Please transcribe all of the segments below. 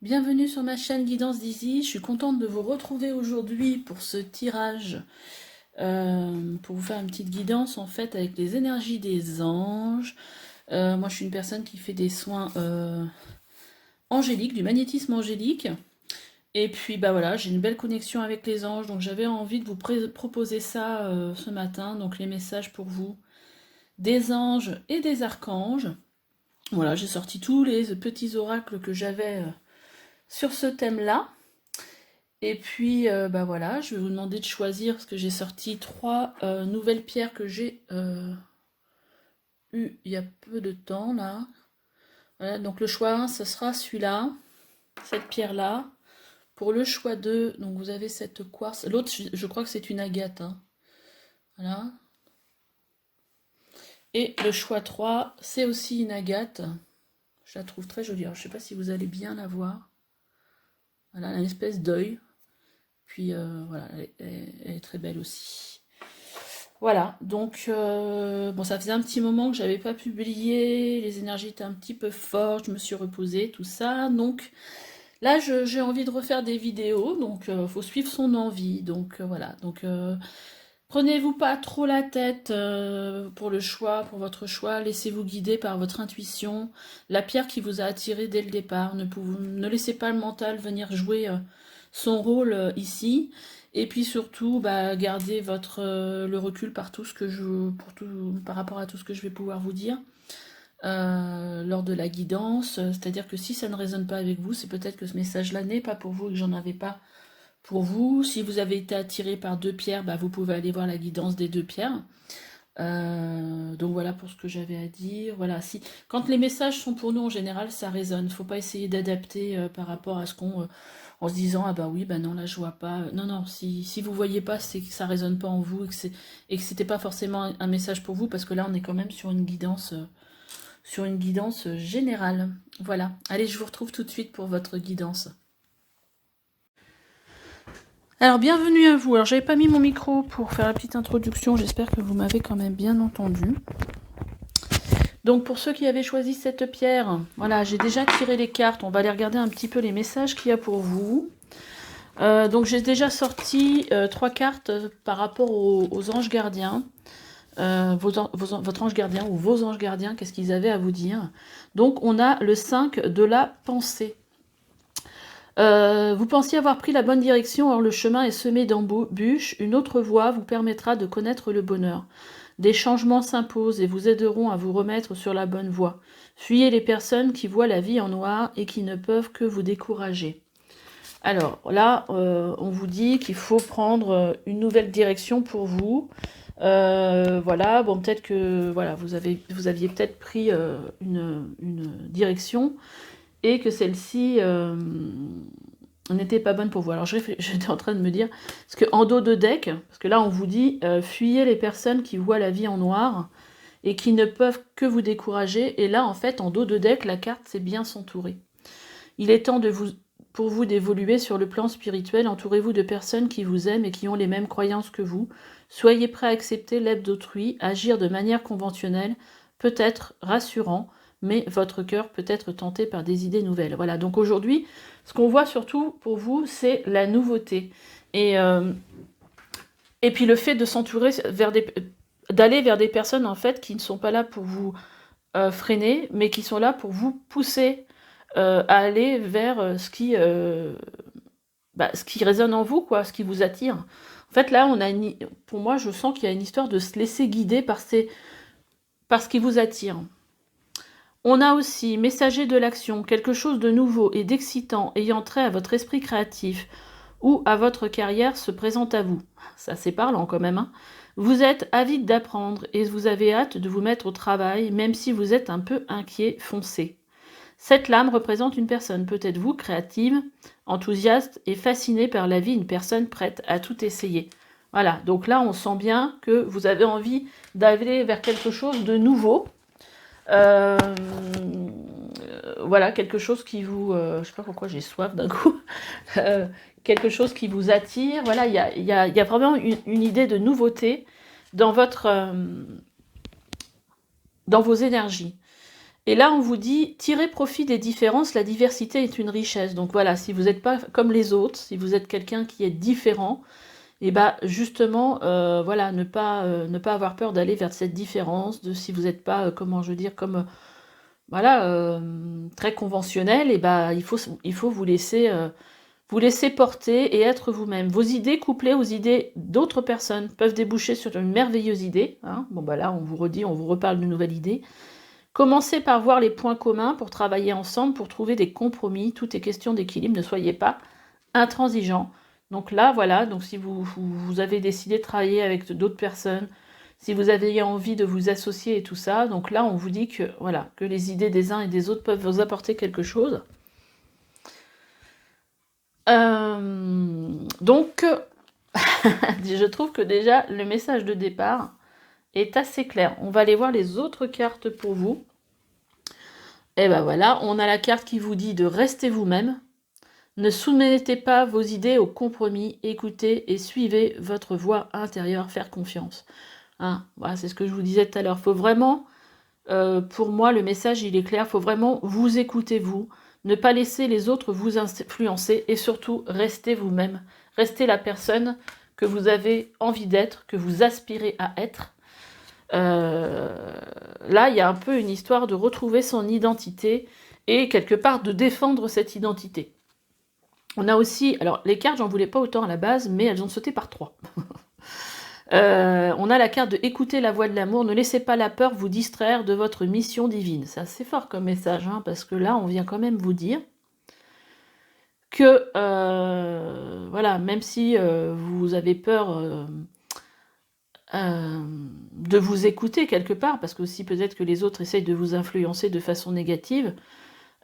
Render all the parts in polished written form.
Bienvenue sur ma chaîne Guidance d'Izzy. Je suis contente de vous retrouver aujourd'hui pour ce tirage, pour vous faire une petite guidance en fait avec les énergies des anges. Moi je suis une personne qui fait des soins angéliques, du magnétisme angélique. Et puis bah voilà, j'ai une belle connexion avec les anges, donc j'avais envie de vous proposer ça ce matin, donc les messages pour vous des anges et des archanges. Voilà, j'ai sorti tous les petits oracles que j'avais sur ce thème-là. Et puis, bah voilà, je vais vous demander de choisir, parce que j'ai sorti 3 nouvelles pierres que j'ai eues il y a peu de temps, là. Voilà, donc le choix 1, ce sera celui-là, cette pierre-là. Pour le choix 2, donc vous avez cette quartz. L'autre, je crois que c'est une agate, hein. Voilà. Et le choix 3, c'est aussi une agate. Je la trouve très jolie. Alors, je ne sais pas si vous allez bien la voir. Voilà, une espèce d'œil. Puis, voilà, elle est très belle aussi. Voilà, donc bon, ça faisait un petit moment que j'avais pas publié, les énergies étaient un petit peu fortes, je me suis reposée, tout ça. Donc là, j'ai envie de refaire des vidéos, donc faut suivre son envie. Donc voilà, donc prenez-vous pas trop la tête pour le choix, pour votre choix. Laissez-vous guider par votre intuition, la pierre qui vous a attiré dès le départ. Ne laissez pas le mental venir jouer son rôle ici. Et puis surtout, bah, gardez le recul par par rapport à tout ce que je vais pouvoir vous dire lors de la guidance. C'est-à-dire que si ça ne résonne pas avec vous, c'est peut-être que ce message-là n'est pas pour vous et que j'en avais pas pour vous. Si vous avez été attiré par 2 pierres, bah, vous pouvez aller voir la guidance des 2 pierres. Donc voilà pour ce que j'avais à dire. Voilà, quand les messages sont pour nous en général, ça résonne. Il ne faut pas essayer d'adapter par rapport à ce qu'on en se disant ah bah oui bah non là je vois pas. Non non, si vous voyez pas, c'est que ça résonne pas en vous et que c'était pas forcément un message pour vous, parce que là on est quand même sur une guidance générale. Voilà. Allez, je vous retrouve tout de suite pour votre guidance. Alors bienvenue à vous. Alors j'avais pas mis mon micro pour faire la petite introduction, j'espère que vous m'avez quand même bien entendu. Donc pour ceux qui avaient choisi cette pierre, voilà, j'ai déjà tiré les cartes, on va aller regarder un petit peu les messages qu'il y a pour vous. Donc j'ai déjà sorti 3 cartes par rapport aux anges gardiens. Votre ange gardien ou vos anges gardiens, qu'est-ce qu'ils avaient à vous dire. Donc on a le 5 de la pensée. Vous pensiez avoir pris la bonne direction, or le chemin est semé d'embûches. Une autre voie vous permettra de connaître le bonheur. Des changements s'imposent et vous aideront à vous remettre sur la bonne voie. Fuyez les personnes qui voient la vie en noir et qui ne peuvent que vous décourager. Alors là, on vous dit qu'il faut prendre une nouvelle direction pour vous. Voilà, bon, peut-être que voilà, vous aviez peut-être pris une direction et que celle-ci n'était pas bonne pour vous. Alors j'étais en train de me dire, parce qu'en dos de deck, parce que là on vous dit, fuyez les personnes qui voient la vie en noir et qui ne peuvent que vous décourager. Et là en fait, en dos de deck, la carte c'est bien s'entourer. Il est temps pour vous d'évoluer sur le plan spirituel. Entourez-vous de personnes qui vous aiment et qui ont les mêmes croyances que vous. Soyez prêts à accepter l'aide d'autrui, agir de manière conventionnelle, peut-être rassurant, mais votre cœur peut être tenté par des idées nouvelles. Voilà, donc aujourd'hui, ce qu'on voit surtout pour vous, c'est la nouveauté. Et puis le fait de s'entourer, d'aller vers des personnes en fait qui ne sont pas là pour vous freiner, mais qui sont là pour vous pousser à aller vers ce qui résonne en vous, quoi, ce qui vous attire. En fait, là, pour moi, je sens qu'il y a une histoire de se laisser guider par ce qui vous attire. On a aussi messager de l'action, quelque chose de nouveau et d'excitant ayant trait à votre esprit créatif ou à votre carrière se présente à vous. Ça, c'est parlant quand même, hein. Vous êtes avide d'apprendre et vous avez hâte de vous mettre au travail, même si vous êtes un peu inquiet, foncé. Cette lame représente une personne, peut-être vous, créative, enthousiaste et fascinée par la vie, une personne prête à tout essayer. Voilà, donc là on sent bien que vous avez envie d'aller vers quelque chose de nouveau. Voilà, quelque chose qui vous... je sais pas pourquoi j'ai soif d'un coup. Quelque chose qui vous attire. Voilà, il y a vraiment une idée de nouveauté dans vos énergies. Et là, on vous dit, tirez profit des différences, la diversité est une richesse. Donc voilà, si vous n'êtes pas comme les autres, si vous êtes quelqu'un qui est différent, et bah justement, voilà, ne pas avoir peur d'aller vers cette différence, de si vous n'êtes pas, comment je veux dire, comme voilà, très conventionnel, et bah il faut vous laisser porter et être vous-même. Vos idées couplées aux idées d'autres personnes peuvent déboucher sur une merveilleuse idée. Hein. Bon bah là, on vous redit, on vous reparle d'une nouvelle idée. Commencez par voir les points communs pour travailler ensemble, pour trouver des compromis. Tout est question d'équilibre, ne soyez pas intransigeants. Donc là, voilà, donc si vous avez décidé de travailler avec d'autres personnes, si vous avez envie de vous associer et tout ça, donc là, on vous dit que, voilà, que les idées des uns et des autres peuvent vous apporter quelque chose. Donc, je trouve que déjà, le message de départ est assez clair. On va aller voir les autres cartes pour vous. Et ben voilà, on a la carte qui vous dit de rester vous-même. Ne soumettez pas vos idées au compromis, écoutez et suivez votre voix intérieure, faire confiance. Hein, voilà, c'est ce que je vous disais tout à l'heure. Faut vraiment, pour moi, le message, il est clair, faut vraiment vous écouter vous, ne pas laisser les autres vous influencer et surtout, restez vous-même. Restez la personne que vous avez envie d'être, que vous aspirez à être. Là, il y a un peu une histoire de retrouver son identité et quelque part de défendre cette identité. On a aussi, alors les cartes, j'en voulais pas autant à la base, mais elles ont sauté par 3. On a la carte de écouter la voix de l'amour, ne laissez pas la peur vous distraire de votre mission divine. C'est assez fort comme message, hein, parce que là, on vient quand même vous dire que, voilà, même si vous avez peur de vous écouter quelque part, parce que aussi peut-être que les autres essayent de vous influencer de façon négative,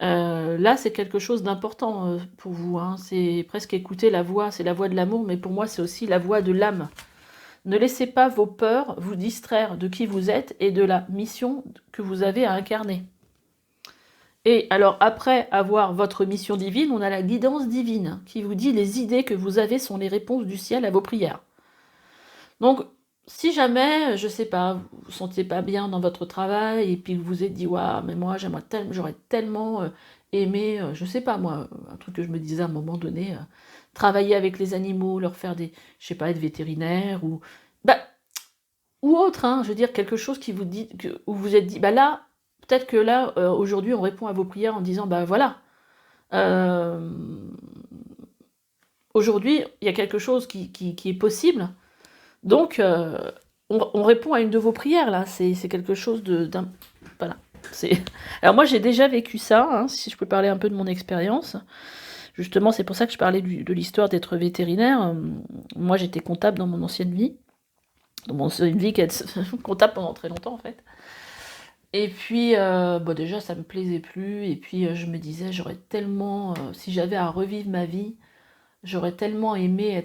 là c'est quelque chose d'important pour vous, hein. C'est presque écouter la voix, c'est la voix de l'amour, mais pour moi c'est aussi la voix de l'âme. Ne laissez pas vos peurs vous distraire de qui vous êtes et de la mission que vous avez à incarner. Et alors après avoir votre mission divine, on a la guidance divine qui vous dit les idées que vous avez sont les réponses du ciel à vos prières. Donc si jamais, je sais pas, vous vous sentez pas bien dans votre travail et puis que vous vous êtes dit waouh, mais moi j'aurais tellement aimé, je sais pas moi, un truc que je me disais à un moment donné, travailler avec les animaux, leur faire des, je sais pas, être vétérinaire ou bah ou autre, hein, je veux dire quelque chose qui vous dit où vous êtes dit bah là, peut-être que là aujourd'hui on répond à vos prières en disant bah voilà, euh, aujourd'hui il y a quelque chose qui est possible. Donc, on répond à une de vos prières, là. C'est quelque chose d'un... Voilà. Alors moi, j'ai déjà vécu ça, hein, si je peux parler un peu de mon expérience. Justement, c'est pour ça que je parlais de l'histoire d'être vétérinaire. Moi, j'étais comptable dans mon ancienne vie. Dans mon ancienne vie, comptable pendant très longtemps, en fait. Et puis, bon, déjà, ça me plaisait plus. Et puis, je me disais, j'aurais tellement... si j'avais à revivre ma vie... J'aurais tellement aimé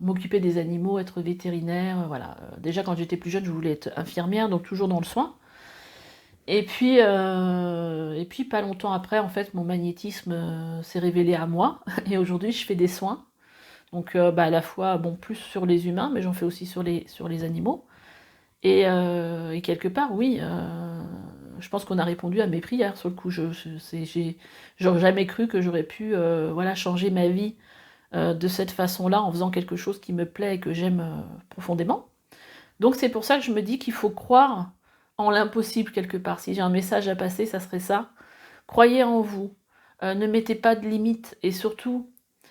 m'occuper des animaux, être vétérinaire, voilà. Déjà quand j'étais plus jeune, je voulais être infirmière, donc toujours dans le soin. Et puis pas longtemps après, en fait, mon magnétisme s'est révélé à moi. Et aujourd'hui, je fais des soins. Donc à la fois, bon, plus sur les humains, mais j'en fais aussi sur les animaux. Et quelque part, oui, je pense qu'on a répondu à mes prières sur le coup. J'aurais jamais cru que j'aurais pu voilà, changer ma vie de cette façon-là en faisant quelque chose qui me plaît et que j'aime profondément. Donc c'est pour ça que je me dis qu'il faut croire en l'impossible quelque part. Si j'ai un message à passer, ça serait ça. Croyez en vous. Ne mettez pas de limites et surtout,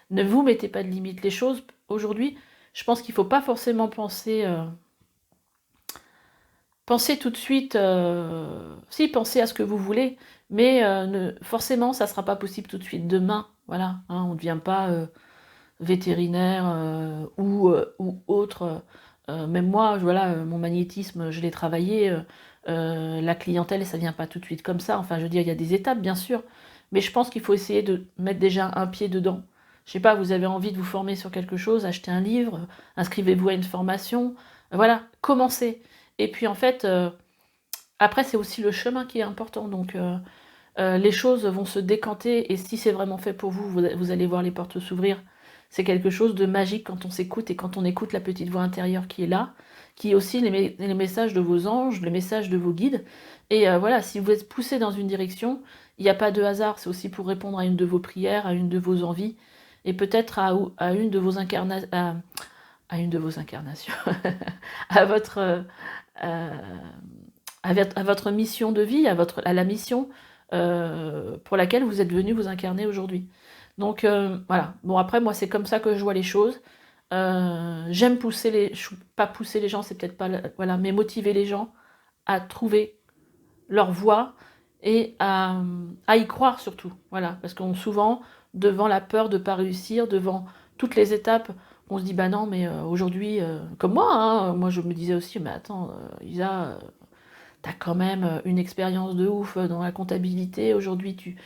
ne vous mettez pas de limites. Les choses, aujourd'hui, je pense qu'il ne faut pas forcément penser... Pensez tout de suite, si, pensez à ce que vous voulez, mais forcément, ça ne sera pas possible tout de suite. Demain, voilà, hein, on ne devient pas vétérinaire ou autre. Même moi, voilà, mon magnétisme, je l'ai travaillé. La clientèle, ça ne vient pas tout de suite comme ça. Enfin, je veux dire, il y a des étapes, bien sûr, mais je pense qu'il faut essayer de mettre déjà un pied dedans. Je sais pas, vous avez envie de vous former sur quelque chose, achetez un livre, inscrivez-vous à une formation, voilà, commencez. Et puis en fait, après c'est aussi le chemin qui est important. Donc les choses vont se décanter et si c'est vraiment fait pour vous, vous allez voir les portes s'ouvrir. c'est quelque chose de magique quand on s'écoute et quand on écoute la petite voix intérieure qui est là, qui est aussi les messages de vos anges, les messages de vos guides. Et voilà, si vous êtes poussé dans une direction, il n'y a pas de hasard, c'est aussi pour répondre à une de vos prières, à une de vos envies, et peut-être à une de vos incarnations, à une de vos incarnations, à votre, à votre mission de vie, à la mission pour laquelle vous êtes venu vous incarner aujourd'hui. Donc voilà, bon après moi c'est comme ça que je vois les choses. J'aime pas pousser les gens, c'est peut-être pas, voilà, mais motiver les gens à trouver leur voie et à y croire surtout. Voilà, parce qu'on souvent, devant la peur de ne pas réussir, devant toutes les étapes, on se dit bah non, mais aujourd'hui, comme moi, hein, moi je me disais aussi, mais attends, Isa, t'as quand même une expérience de ouf dans la comptabilité. Aujourd'hui, tu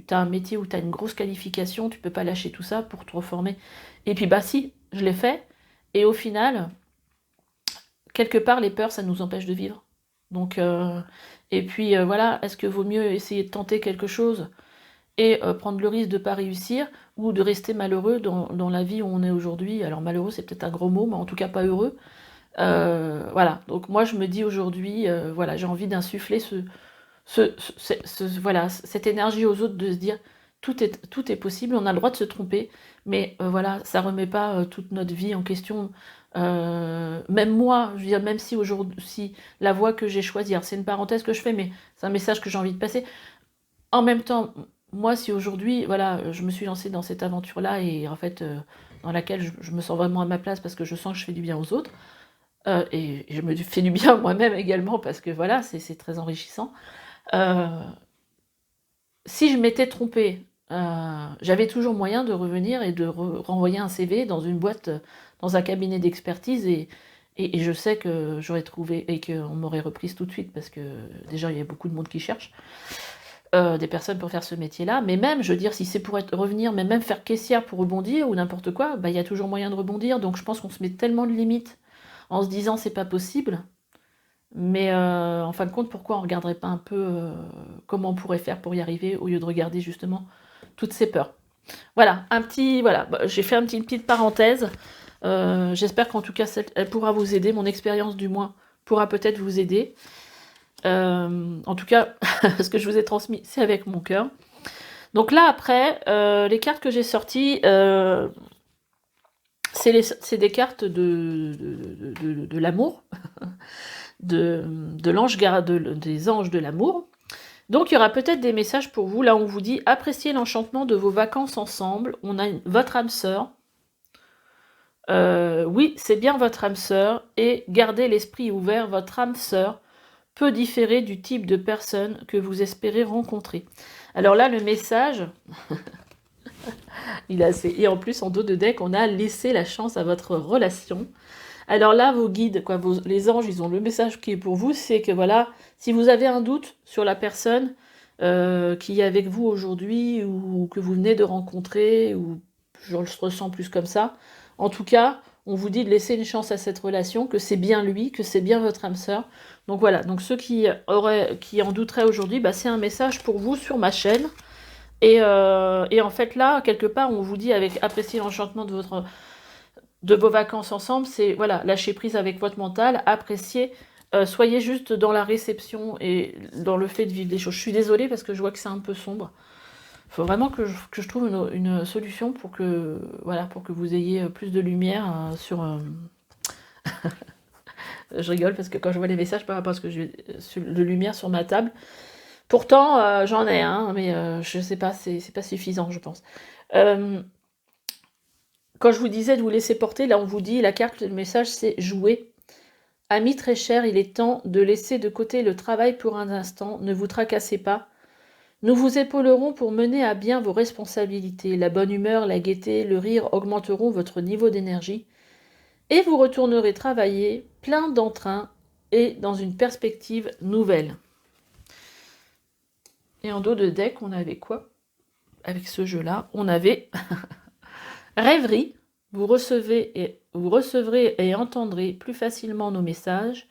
as un métier où tu as une grosse qualification, tu peux pas lâcher tout ça pour te reformer. Et puis bah si, je l'ai fait. Et au final, quelque part, les peurs, ça nous empêche de vivre. Donc, et puis voilà, est-ce que vaut mieux essayer de tenter quelque chose et prendre le risque de ne pas réussir ou de rester malheureux dans la vie où on est aujourd'hui? Alors malheureux, c'est peut-être un gros mot, mais en tout cas pas heureux. Voilà, donc moi je me dis aujourd'hui, voilà, j'ai envie d'insuffler voilà, cette énergie aux autres de se dire tout est possible, on a le droit de se tromper, mais voilà, ça remet pas toute notre vie en question. Même moi, je veux dire, même si aujourd'hui, si la voie que j'ai choisie, c'est une parenthèse que je fais, mais c'est un message que j'ai envie de passer. En même temps, moi, si aujourd'hui, voilà, je me suis lancée dans cette aventure-là et en fait, dans laquelle je me sens vraiment à ma place parce que je sens que je fais du bien aux autres, et je me fais du bien moi-même également parce que voilà, c'est très enrichissant. Si je m'étais trompée, j'avais toujours moyen de revenir et de renvoyer un CV dans une boîte, dans un cabinet d'expertise et je sais que j'aurais trouvé et qu'on m'aurait reprise tout de suite parce que déjà il y a beaucoup de monde qui cherche des personnes pour faire ce métier-là. Mais même, je veux dire, si c'est pour revenir, mais même faire caissière pour rebondir ou n'importe quoi, bah il y a toujours moyen de rebondir. Donc je pense qu'on se met tellement de limites en se disant c'est pas possible. Mais en fin de compte, pourquoi on ne regarderait pas un peu comment on pourrait faire pour y arriver au lieu de regarder justement toutes ces peurs. Voilà, voilà, j'ai fait une petite parenthèse. J'espère qu'en tout cas, elle pourra vous aider. Mon expérience, du moins, pourra peut-être vous aider. En tout cas, ce que je vous ai transmis, c'est avec mon cœur. Donc là, après, les cartes que j'ai sorties, c'est des cartes de l'amour. de l'ange des anges de l'amour. Donc il y aura peut-être des messages pour vous. Là on vous dit appréciez l'enchantement de vos vacances ensemble. On a votre âme sœur. Oui, c'est bien votre âme sœur. Et gardez l'esprit ouvert. Votre âme sœur peut différer du type de personne que vous espérez rencontrer. Alors là, le message, et en plus en dos de deck, on a laissé la chance à votre relation. Alors là, vos guides, les anges, ils ont le message qui est pour vous, c'est que voilà, si vous avez un doute sur la personne qui est avec vous aujourd'hui ou que vous venez de rencontrer, ou je le ressens plus comme ça, en tout cas, on vous dit de laisser une chance à cette relation, que c'est bien lui, que c'est bien votre âme sœur. Donc voilà, donc ceux qui en douteraient aujourd'hui, c'est un message pour vous sur ma chaîne. Et en fait là, quelque part, on vous dit avec apprécier l'enchantement de vos vacances ensemble, c'est voilà, lâcher prise avec votre mental, apprécier, soyez juste dans la réception et dans le fait de vivre des choses. Je suis désolée parce que je vois que c'est un peu sombre. Il faut vraiment que je trouve une solution pour que, voilà, pour que vous ayez plus de lumière sur... je rigole parce que quand je vois les messages par rapport à ce que j'ai de lumière sur ma table, pourtant j'en ai, mais je sais pas, c'est pas suffisant, je pense. Quand je vous disais de vous laisser porter, là on vous dit, la carte, le message c'est jouer. Amis très chers, il est temps de laisser de côté le travail pour un instant, ne vous tracassez pas. Nous vous épaulerons pour mener à bien vos responsabilités. La bonne humeur, la gaieté, le rire augmenteront votre niveau d'énergie. Et vous retournerez travailler plein d'entrain et dans une perspective nouvelle. Et en dos de deck, on avait quoi? Avec ce jeu-là, on avait rêverie. Vous recevrez et entendrez plus facilement nos messages.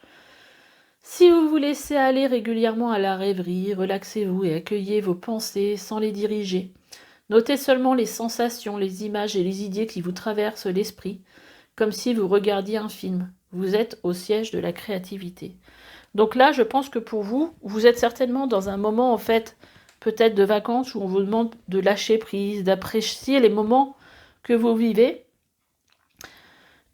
Si vous vous laissez aller régulièrement à la rêverie, relaxez-vous et accueillez vos pensées sans les diriger. Notez seulement les sensations, les images et les idées qui vous traversent l'esprit, comme si vous regardiez un film. Vous êtes au siège de la créativité. Donc là, je pense que pour vous, vous êtes certainement dans un moment, en fait, peut-être de vacances, où on vous demande de lâcher prise, d'apprécier les moments que vous vivez,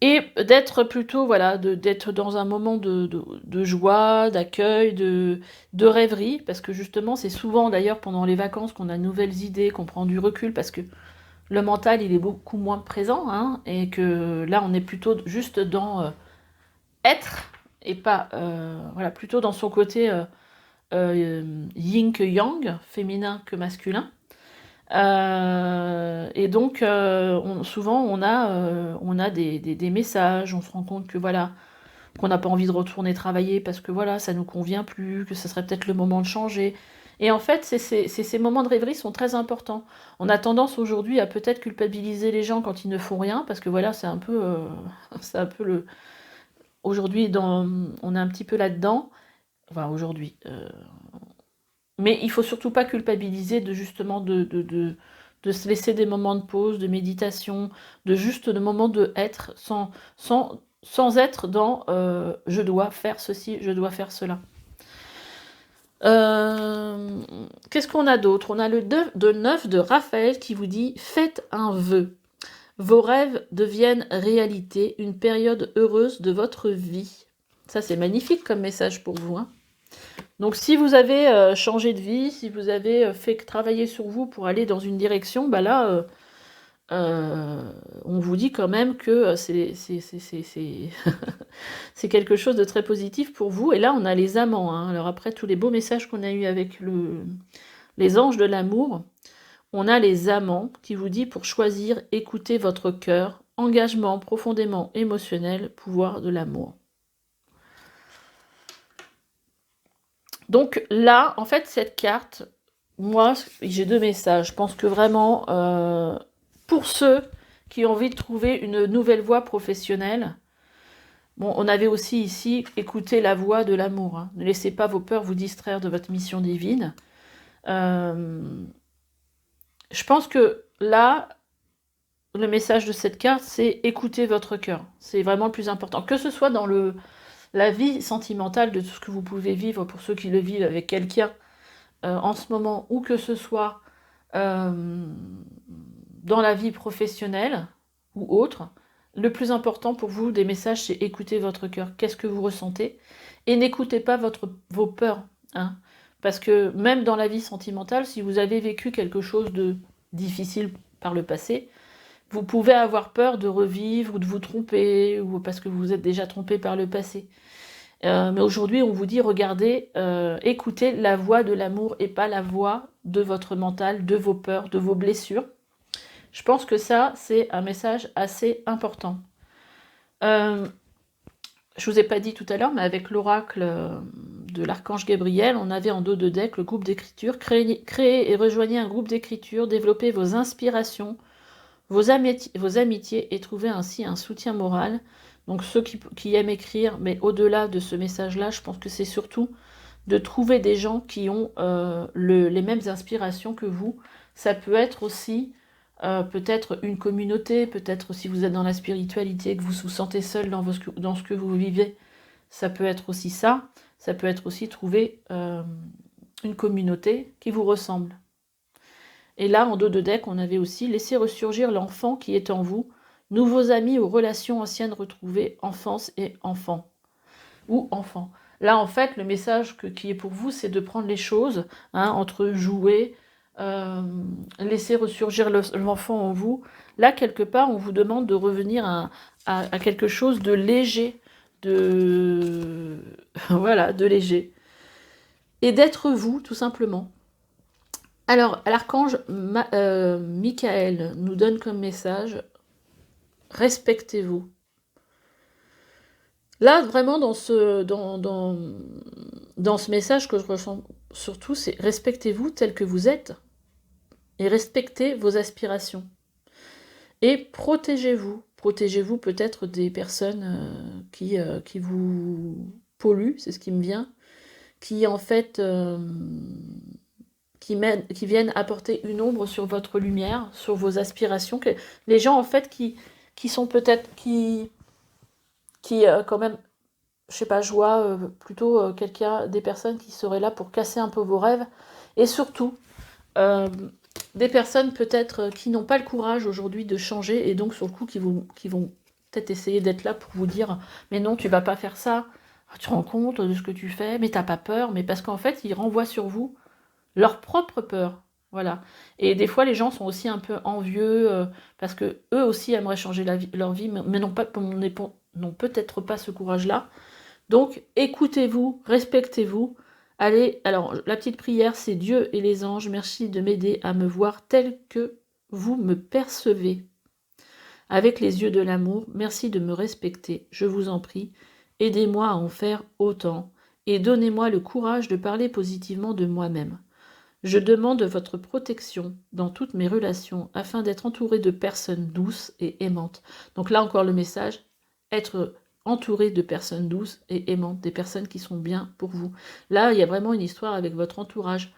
et d'être plutôt, voilà, d'être dans un moment de joie, d'accueil, de rêverie, parce que justement, c'est souvent d'ailleurs pendant les vacances qu'on a de nouvelles idées, qu'on prend du recul, parce que le mental, il est beaucoup moins présent, hein, et que là, on est plutôt juste dans être, et pas, voilà, plutôt dans son côté yin que yang, féminin que masculin. Et donc, souvent, on a des messages, on se rend compte que voilà, qu'on n'a pas envie de retourner travailler parce que voilà, ça nous convient plus, que ce serait peut-être le moment de changer. Et en fait, ces moments de rêverie sont très importants. On a tendance aujourd'hui à peut-être culpabiliser les gens quand ils ne font rien, parce que voilà, c'est un peu, c'est un peu le. Aujourd'hui, on est un petit peu là-dedans. Enfin, aujourd'hui. Mais il faut surtout pas culpabiliser de justement de se laisser des moments de pause, de méditation, de juste de moments de être sans être dans je dois faire ceci, je dois faire cela. Qu'est-ce qu'on a d'autre? On a le 9 de Raphaël qui vous dit faites un vœu. Vos rêves deviennent réalité, une période heureuse de votre vie. Ça, c'est magnifique comme message pour vous, hein. Donc si vous avez changé de vie, si vous avez fait travailler sur vous pour aller dans une direction, bah là, on vous dit quand même que c'est quelque chose de très positif pour vous. Et là, on a les amants, hein. Alors après tous les beaux messages qu'on a eus avec les anges de l'amour, on a les amants qui vous dit pour choisir, écoutez votre cœur, engagement profondément émotionnel, pouvoir de l'amour. Donc là, en fait, cette carte, moi, j'ai deux messages. Je pense que vraiment, pour ceux qui ont envie de trouver une nouvelle voie professionnelle, bon, on avait aussi ici écouté la voix de l'amour, hein. Ne laissez pas vos peurs vous distraire de votre mission divine. Je pense que là, le message de cette carte, c'est écouter votre cœur. C'est vraiment le plus important. Que ce soit dans la vie sentimentale de tout ce que vous pouvez vivre, pour ceux qui le vivent avec quelqu'un, en ce moment, ou que ce soit dans la vie professionnelle ou autre, le plus important pour vous des messages, c'est écouter votre cœur. Qu'est-ce que vous ressentez? Et n'écoutez pas vos peurs, hein. Parce que même dans la vie sentimentale, si vous avez vécu quelque chose de difficile par le passé, vous pouvez avoir peur de revivre ou de vous tromper, ou parce que vous vous êtes déjà trompé par le passé. Mais aujourd'hui, on vous dit, regardez, écoutez la voix de l'amour et pas la voix de votre mental, de vos peurs, de vos blessures. Je pense que ça, c'est un message assez important. Je vous ai pas dit tout à l'heure, mais avec l'oracle de l'archange Gabriel, on avait en dos de deck le groupe d'écriture. Créez et rejoignez un groupe d'écriture, développez vos inspirations, vos amitiés et trouvez ainsi un soutien moral. Donc ceux qui aiment écrire, mais au-delà de ce message-là, je pense que c'est surtout de trouver des gens qui ont les mêmes inspirations que vous. Ça peut être aussi peut-être une communauté, peut-être si vous êtes dans la spiritualité, que vous vous sentez seul dans ce que vous vivez, ça peut être aussi ça. Ça peut être aussi trouver une communauté qui vous ressemble. Et là, en dos de deck, on avait aussi laissé ressurgir l'enfant qui est en vous, nouveaux amis aux relations anciennes retrouvées, enfance et enfant. Ou enfant. Là, en fait, le message qui est pour vous, c'est de prendre les choses, hein, entre jouer, laisser ressurgir l'enfant en vous. Là, quelque part, on vous demande de revenir à quelque chose de léger, voilà, de léger. Et d'être vous, tout simplement. Alors, l'archange Michael nous donne comme message « Respectez-vous ». Là, vraiment, dans ce message que je ressens surtout, c'est « Respectez-vous tel que vous êtes et respectez vos aspirations. Et protégez-vous. Protégez-vous peut-être des personnes qui vous polluent, c'est ce qui me vient, qui en fait... qui viennent apporter une ombre sur votre lumière, sur vos aspirations. Les gens, en fait, qui sont peut-être, quand même, je sais pas, je vois plutôt des personnes qui seraient là pour casser un peu vos rêves, et surtout, des personnes peut-être qui n'ont pas le courage aujourd'hui de changer, et donc sur le coup, qui vont peut-être essayer d'être là pour vous dire, mais non, tu vas pas faire ça, tu te rends compte de ce que tu fais, mais t'as pas peur, mais parce qu'en fait, ils renvoient sur vous leur propre peur. Voilà. Et des fois, les gens sont aussi un peu envieux parce que eux aussi aimeraient changer leur vie, mais n'ont peut-être pas ce courage-là. Donc, écoutez-vous, respectez-vous. Allez, alors, la petite prière, c'est Dieu et les anges, merci de m'aider à me voir tel que vous me percevez. Avec les yeux de l'amour, merci de me respecter, je vous en prie. Aidez-moi à en faire autant et donnez-moi le courage de parler positivement de moi-même. Je demande votre protection dans toutes mes relations afin d'être entouré de personnes douces et aimantes. Donc là encore le message, être entouré de personnes douces et aimantes, des personnes qui sont bien pour vous. Là, il y a vraiment une histoire avec votre entourage.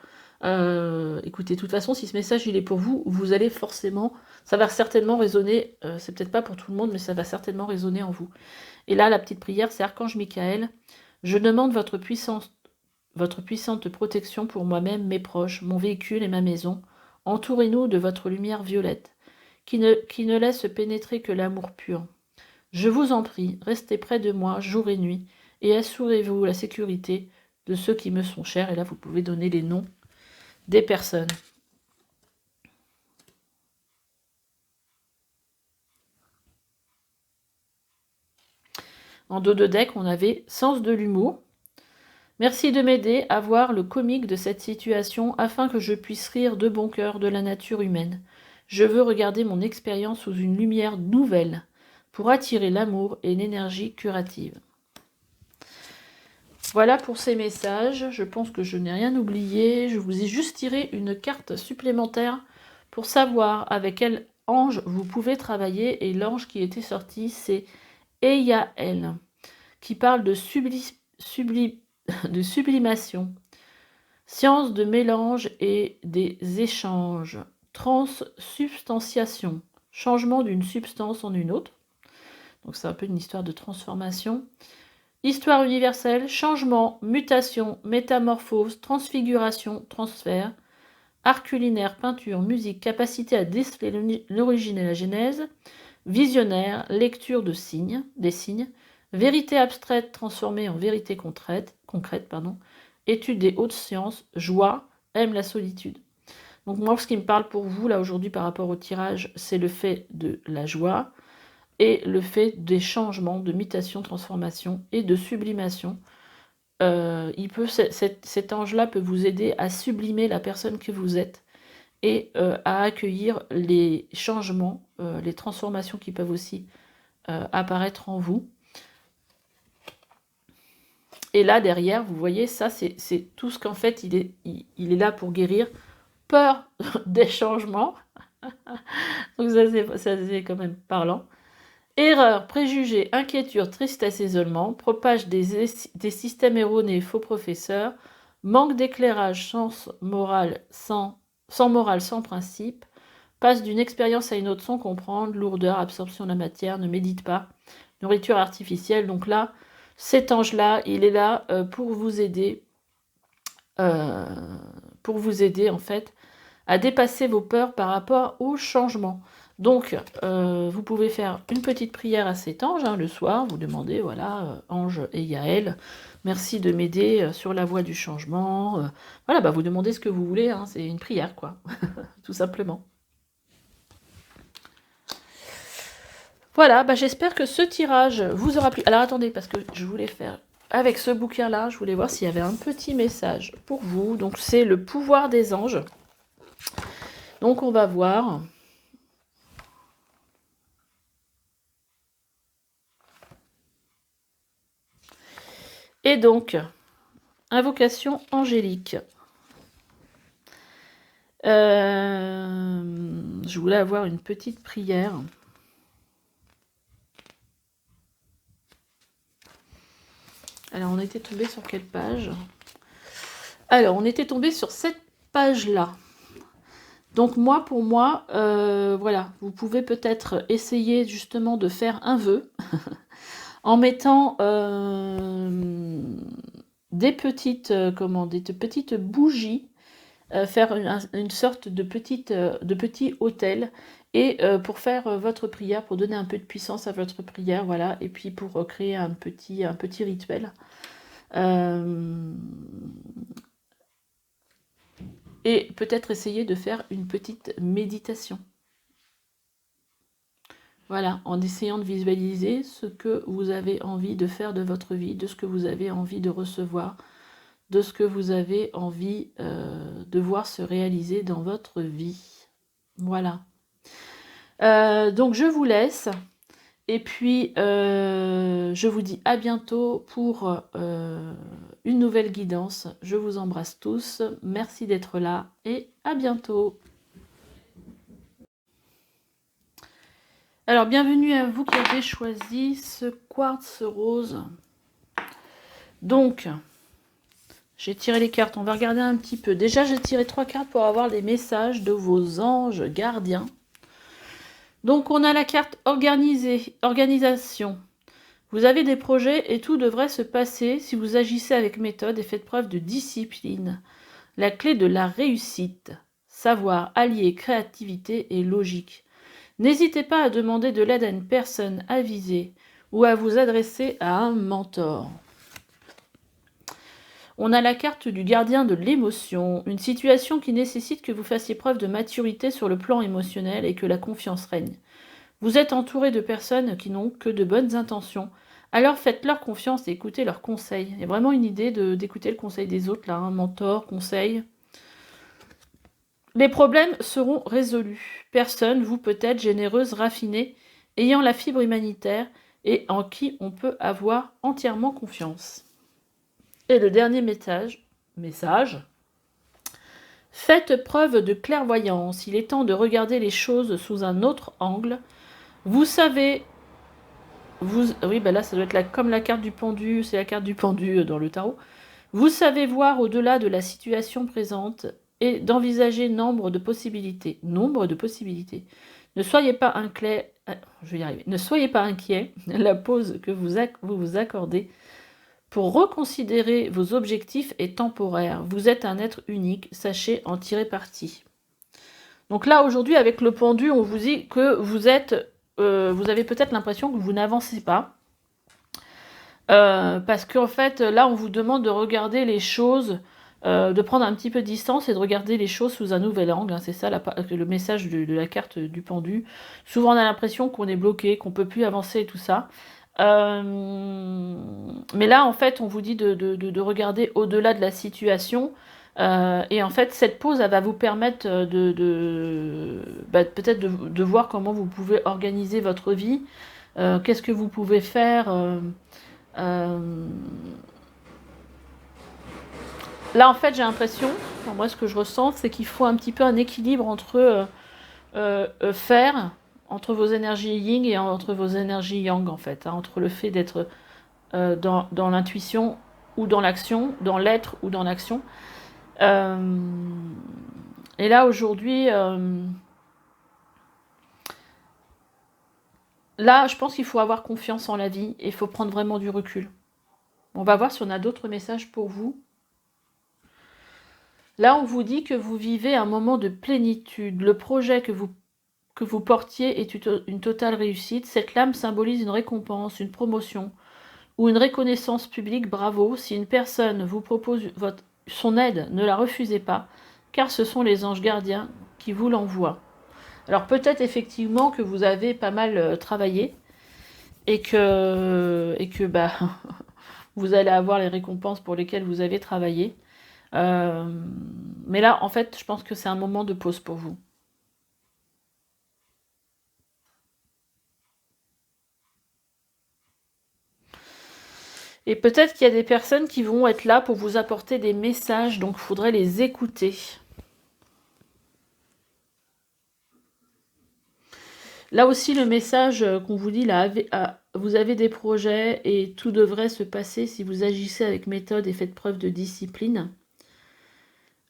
Écoutez, de toute façon, si ce message il est pour vous, vous allez forcément, ça va certainement résonner, c'est peut-être pas pour tout le monde, mais ça va certainement résonner en vous. Et là, la petite prière, c'est Archange Michael. Je demande votre puissante protection pour moi-même, mes proches, mon véhicule et ma maison. Entourez-nous de votre lumière violette, qui ne laisse pénétrer que l'amour pur. Je vous en prie, restez près de moi jour et nuit, et assurez-vous la sécurité de ceux qui me sont chers. Et là, vous pouvez donner les noms des personnes. En dos de deck, on avait sens de l'humour. Merci de m'aider à voir le comique de cette situation afin que je puisse rire de bon cœur de la nature humaine. Je veux regarder mon expérience sous une lumière nouvelle pour attirer l'amour et l'énergie curative. Voilà pour ces messages. Je pense que je n'ai rien oublié. Je vous ai juste tiré une carte supplémentaire pour savoir avec quel ange vous pouvez travailler. Et l'ange qui était sorti, c'est Eyael, qui parle de sublimation, science de mélange et des échanges, transsubstantiation, changement d'une substance en une autre. Donc c'est un peu une histoire de transformation. Histoire universelle, changement, mutation, métamorphose, transfiguration, transfert, art culinaire, peinture, musique, capacité à déceler l'origine et la genèse, visionnaire, lecture de signes, des signes, vérité abstraite transformée en vérité concrète, étude des hautes sciences, joie, aime la solitude. Donc moi, ce qui me parle pour vous, là, aujourd'hui, par rapport au tirage, c'est le fait de la joie et le fait des changements, de mutation, transformation et de sublimation. Cet ange-là peut vous aider à sublimer la personne que vous êtes et à accueillir les changements, les transformations qui peuvent aussi apparaître en vous. Et là, derrière, vous voyez, ça, c'est tout ce qu'en fait, il est là pour guérir. Peur des changements. Donc ça, c'est quand même parlant. Erreur, préjugés, inquiétude, tristesse, isolement, propage des systèmes erronés, faux professeurs, manque d'éclairage, sans morale, sans principe, passe d'une expérience à une autre sans comprendre, lourdeur, absorption de la matière, ne médite pas, nourriture artificielle. Donc là, cet ange-là, il est là pour vous aider en fait à dépasser vos peurs par rapport au changement. Donc, vous pouvez faire une petite prière à cet ange, le soir, vous demandez, voilà, ange et Yaël, merci de m'aider sur la voie du changement. Voilà, vous demandez ce que vous voulez, c'est une prière, quoi, tout simplement. Voilà, j'espère que ce tirage vous aura plu. Alors, attendez, parce que je voulais faire, avec ce bouquin-là, je voulais voir s'il y avait un petit message pour vous. Donc, c'est le pouvoir des anges. Donc, on va voir... Et donc, invocation angélique. Je voulais avoir une petite prière. Alors, on était tombé sur quelle page? Alors, on était tombé sur cette page-là. Donc moi, pour moi, voilà, vous pouvez peut-être essayer justement de faire un vœu en mettant des petites, des petites bougies, faire une sorte de petit autel, et pour faire votre prière, pour donner un peu de puissance à votre prière, voilà, et puis pour créer un petit rituel. Et peut-être essayer de faire une petite méditation. Voilà, en essayant de visualiser ce que vous avez envie de faire de votre vie, de ce que vous avez envie de recevoir, de ce que vous avez envie de voir se réaliser dans votre vie. Voilà. Donc je vous laisse. Et puis, je vous dis à bientôt pour une nouvelle guidance. Je vous embrasse tous. Merci d'être là et à bientôt. Alors, bienvenue à vous qui avez choisi ce quartz rose. Donc, j'ai tiré les cartes. On va regarder un petit peu. Déjà, j'ai tiré 3 cartes pour avoir les messages de vos anges gardiens. Donc, on a la carte organisation. Vous avez des projets et tout devrait se passer si vous agissez avec méthode et faites preuve de discipline. La clé de la réussite. Savoir allier créativité et logique. N'hésitez pas à demander de l'aide à une personne avisée ou à vous adresser à un mentor. On a la carte du gardien de l'émotion, une situation qui nécessite que vous fassiez preuve de maturité sur le plan émotionnel et que la confiance règne. Vous êtes entouré de personnes qui n'ont que de bonnes intentions, alors faites-leur confiance et écoutez leurs conseils. Il y a vraiment une idée d'écouter le conseil des autres, là, un mentor, conseil. Les problèmes seront résolus. Personne, vous peut-être, généreuse, raffinée, ayant la fibre humanitaire et en qui on peut avoir entièrement confiance. Et le dernier message. Faites preuve de clairvoyance. Il est temps de regarder les choses sous un autre angle. Vous savez... oui, ben là, ça doit être comme la carte du pendu. C'est la carte du pendu dans le tarot. Vous savez voir au-delà de la situation présente et d'envisager nombre de possibilités. Ne soyez pas inquiet. Ne soyez pas inquiet. La pause que vous vous accordez pour reconsidérer vos objectifs est temporaire. Vous êtes un être unique. Sachez en tirer parti. Donc là, aujourd'hui, avec le pendu, on vous dit que vous avez peut-être l'impression que vous n'avancez pas. Parce qu'en fait, là, on vous demande de regarder les choses, de prendre un petit peu de distance et de regarder les choses sous un nouvel angle. Hein, c'est ça le message de la carte du pendu. Souvent, on a l'impression qu'on est bloqué, qu'on ne peut plus avancer et tout ça. Mais là, en fait, on vous dit de regarder au-delà de la situation. Et en fait, cette pause, elle va vous permettre peut-être de voir comment vous pouvez organiser votre vie. Qu'est-ce que vous pouvez faire là, en fait, j'ai l'impression, moi, ce que je ressens, c'est qu'il faut un petit peu un équilibre entre entre vos énergies yin et entre vos énergies yang, en fait, hein, entre le fait d'être dans l'intuition ou dans l'action, dans l'être ou dans l'action. Et là, aujourd'hui, là, je pense qu'il faut avoir confiance en la vie et il faut prendre vraiment du recul. On va voir si on a d'autres messages pour vous. Là, on vous dit que vous vivez un moment de plénitude. Le projet que vous portiez est une totale réussite. Cette lame symbolise une récompense, une promotion ou une reconnaissance publique. Bravo. Si une personne vous propose son aide, ne la refusez pas, car ce sont les anges gardiens qui vous l'envoient. Alors peut-être effectivement que vous avez pas mal travaillé et que vous allez avoir les récompenses pour lesquelles vous avez travaillé. Mais là, en fait, je pense que c'est un moment de pause pour vous. Et peut-être qu'il y a des personnes qui vont être là pour vous apporter des messages, donc il faudrait les écouter. Là aussi, le message qu'on vous dit, là, vous avez des projets et tout devrait se passer si vous agissez avec méthode et faites preuve de discipline.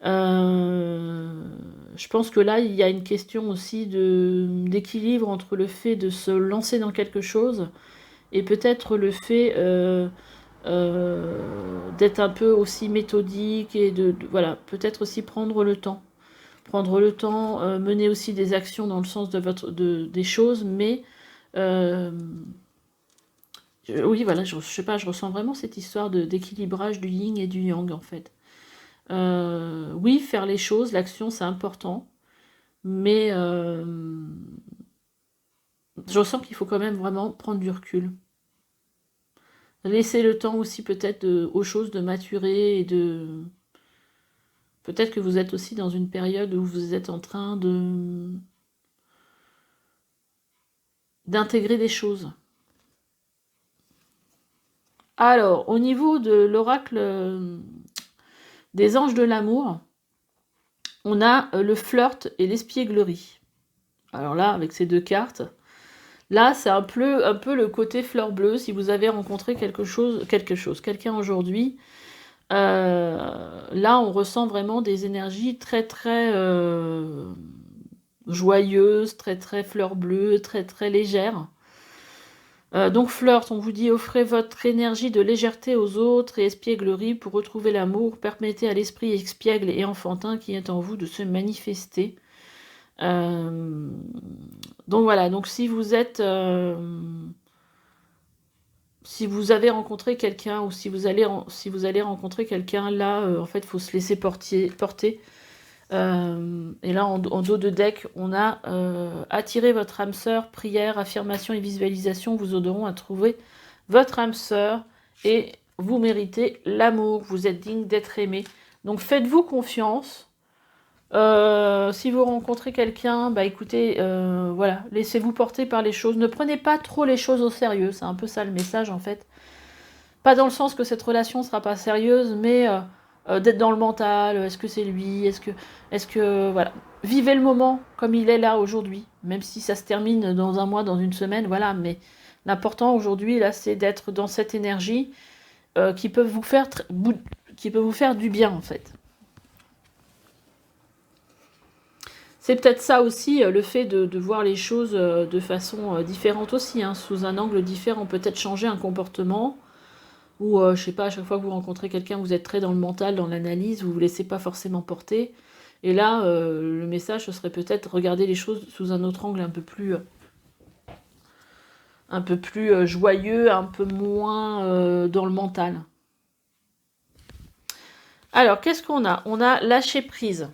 Je pense que là, il y a une question aussi d'équilibre entre le fait de se lancer dans quelque chose et peut-être le fait d'être un peu aussi méthodique et voilà, peut-être aussi prendre le temps. Prendre le temps, mener aussi des actions dans le sens des choses, mais oui, voilà, je sais pas, je ressens vraiment cette histoire d'équilibrage du yin et du yang, en fait. Oui, faire les choses, l'action, c'est important, mais je ressens qu'il faut quand même vraiment prendre du recul. Laisser le temps aussi peut-être aux choses de maturer et de... Peut-être que vous êtes aussi dans une période où vous êtes en train d'intégrer des choses. Alors, au niveau de l'oracle des anges de l'amour, on a le flirt et l'espièglerie. Alors là, avec ces deux cartes, là, c'est un peu le côté fleur bleue. Si vous avez rencontré quelqu'un aujourd'hui, là, on ressent vraiment des énergies très, très joyeuses, très, très fleur bleue, très, très légères. Donc flirt, on vous dit offrez votre énergie de légèreté aux autres et espièglerie pour retrouver l'amour. Permettez à l'esprit espiègle et enfantin qui est en vous de se manifester. Donc voilà, donc si vous êtes... si vous avez rencontré quelqu'un ou si vous allez rencontrer quelqu'un, là, en fait, il faut se laisser porter. Et là, en dos de deck, on a attirer votre âme sœur, prière, affirmation et visualisation vous aideront à trouver votre âme sœur et vous méritez l'amour. Vous êtes digne d'être aimé. Donc faites-vous confiance. Si vous rencontrez quelqu'un, bah écoutez, voilà, laissez-vous porter par les choses. Ne prenez pas trop les choses au sérieux. C'est un peu ça le message en fait. Pas dans le sens que cette relation sera pas sérieuse, mais d'être dans le mental. Est-ce que c'est lui? Voilà. Vivez le moment comme il est là aujourd'hui, même si ça se termine dans un mois, dans une semaine, voilà. Mais l'important aujourd'hui là, c'est d'être dans cette énergie qui peut vous faire du bien en fait. C'est peut-être ça aussi, le fait de voir les choses de façon différente aussi, hein, sous un angle différent, peut-être changer un comportement, ou je sais pas, à chaque fois que vous rencontrez quelqu'un, vous êtes très dans le mental, dans l'analyse, vous vous laissez pas forcément porter. Et là, le message, ce serait peut-être regarder les choses sous un autre angle un peu plus joyeux, un peu moins dans le mental. Alors, qu'est-ce qu'on a? On a lâché prise.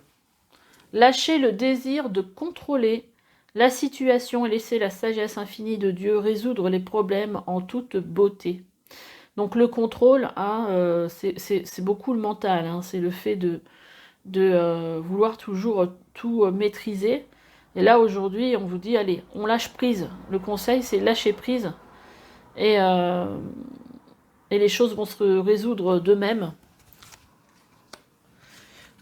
Lâcher le désir de contrôler la situation et laisser la sagesse infinie de Dieu résoudre les problèmes en toute beauté. Donc le contrôle, hein, c'est beaucoup le mental, hein, c'est le fait de vouloir toujours tout maîtriser. Et là aujourd'hui, on vous dit, allez, on lâche prise. Le conseil, c'est lâcher prise. Et les choses vont se résoudre d'eux-mêmes.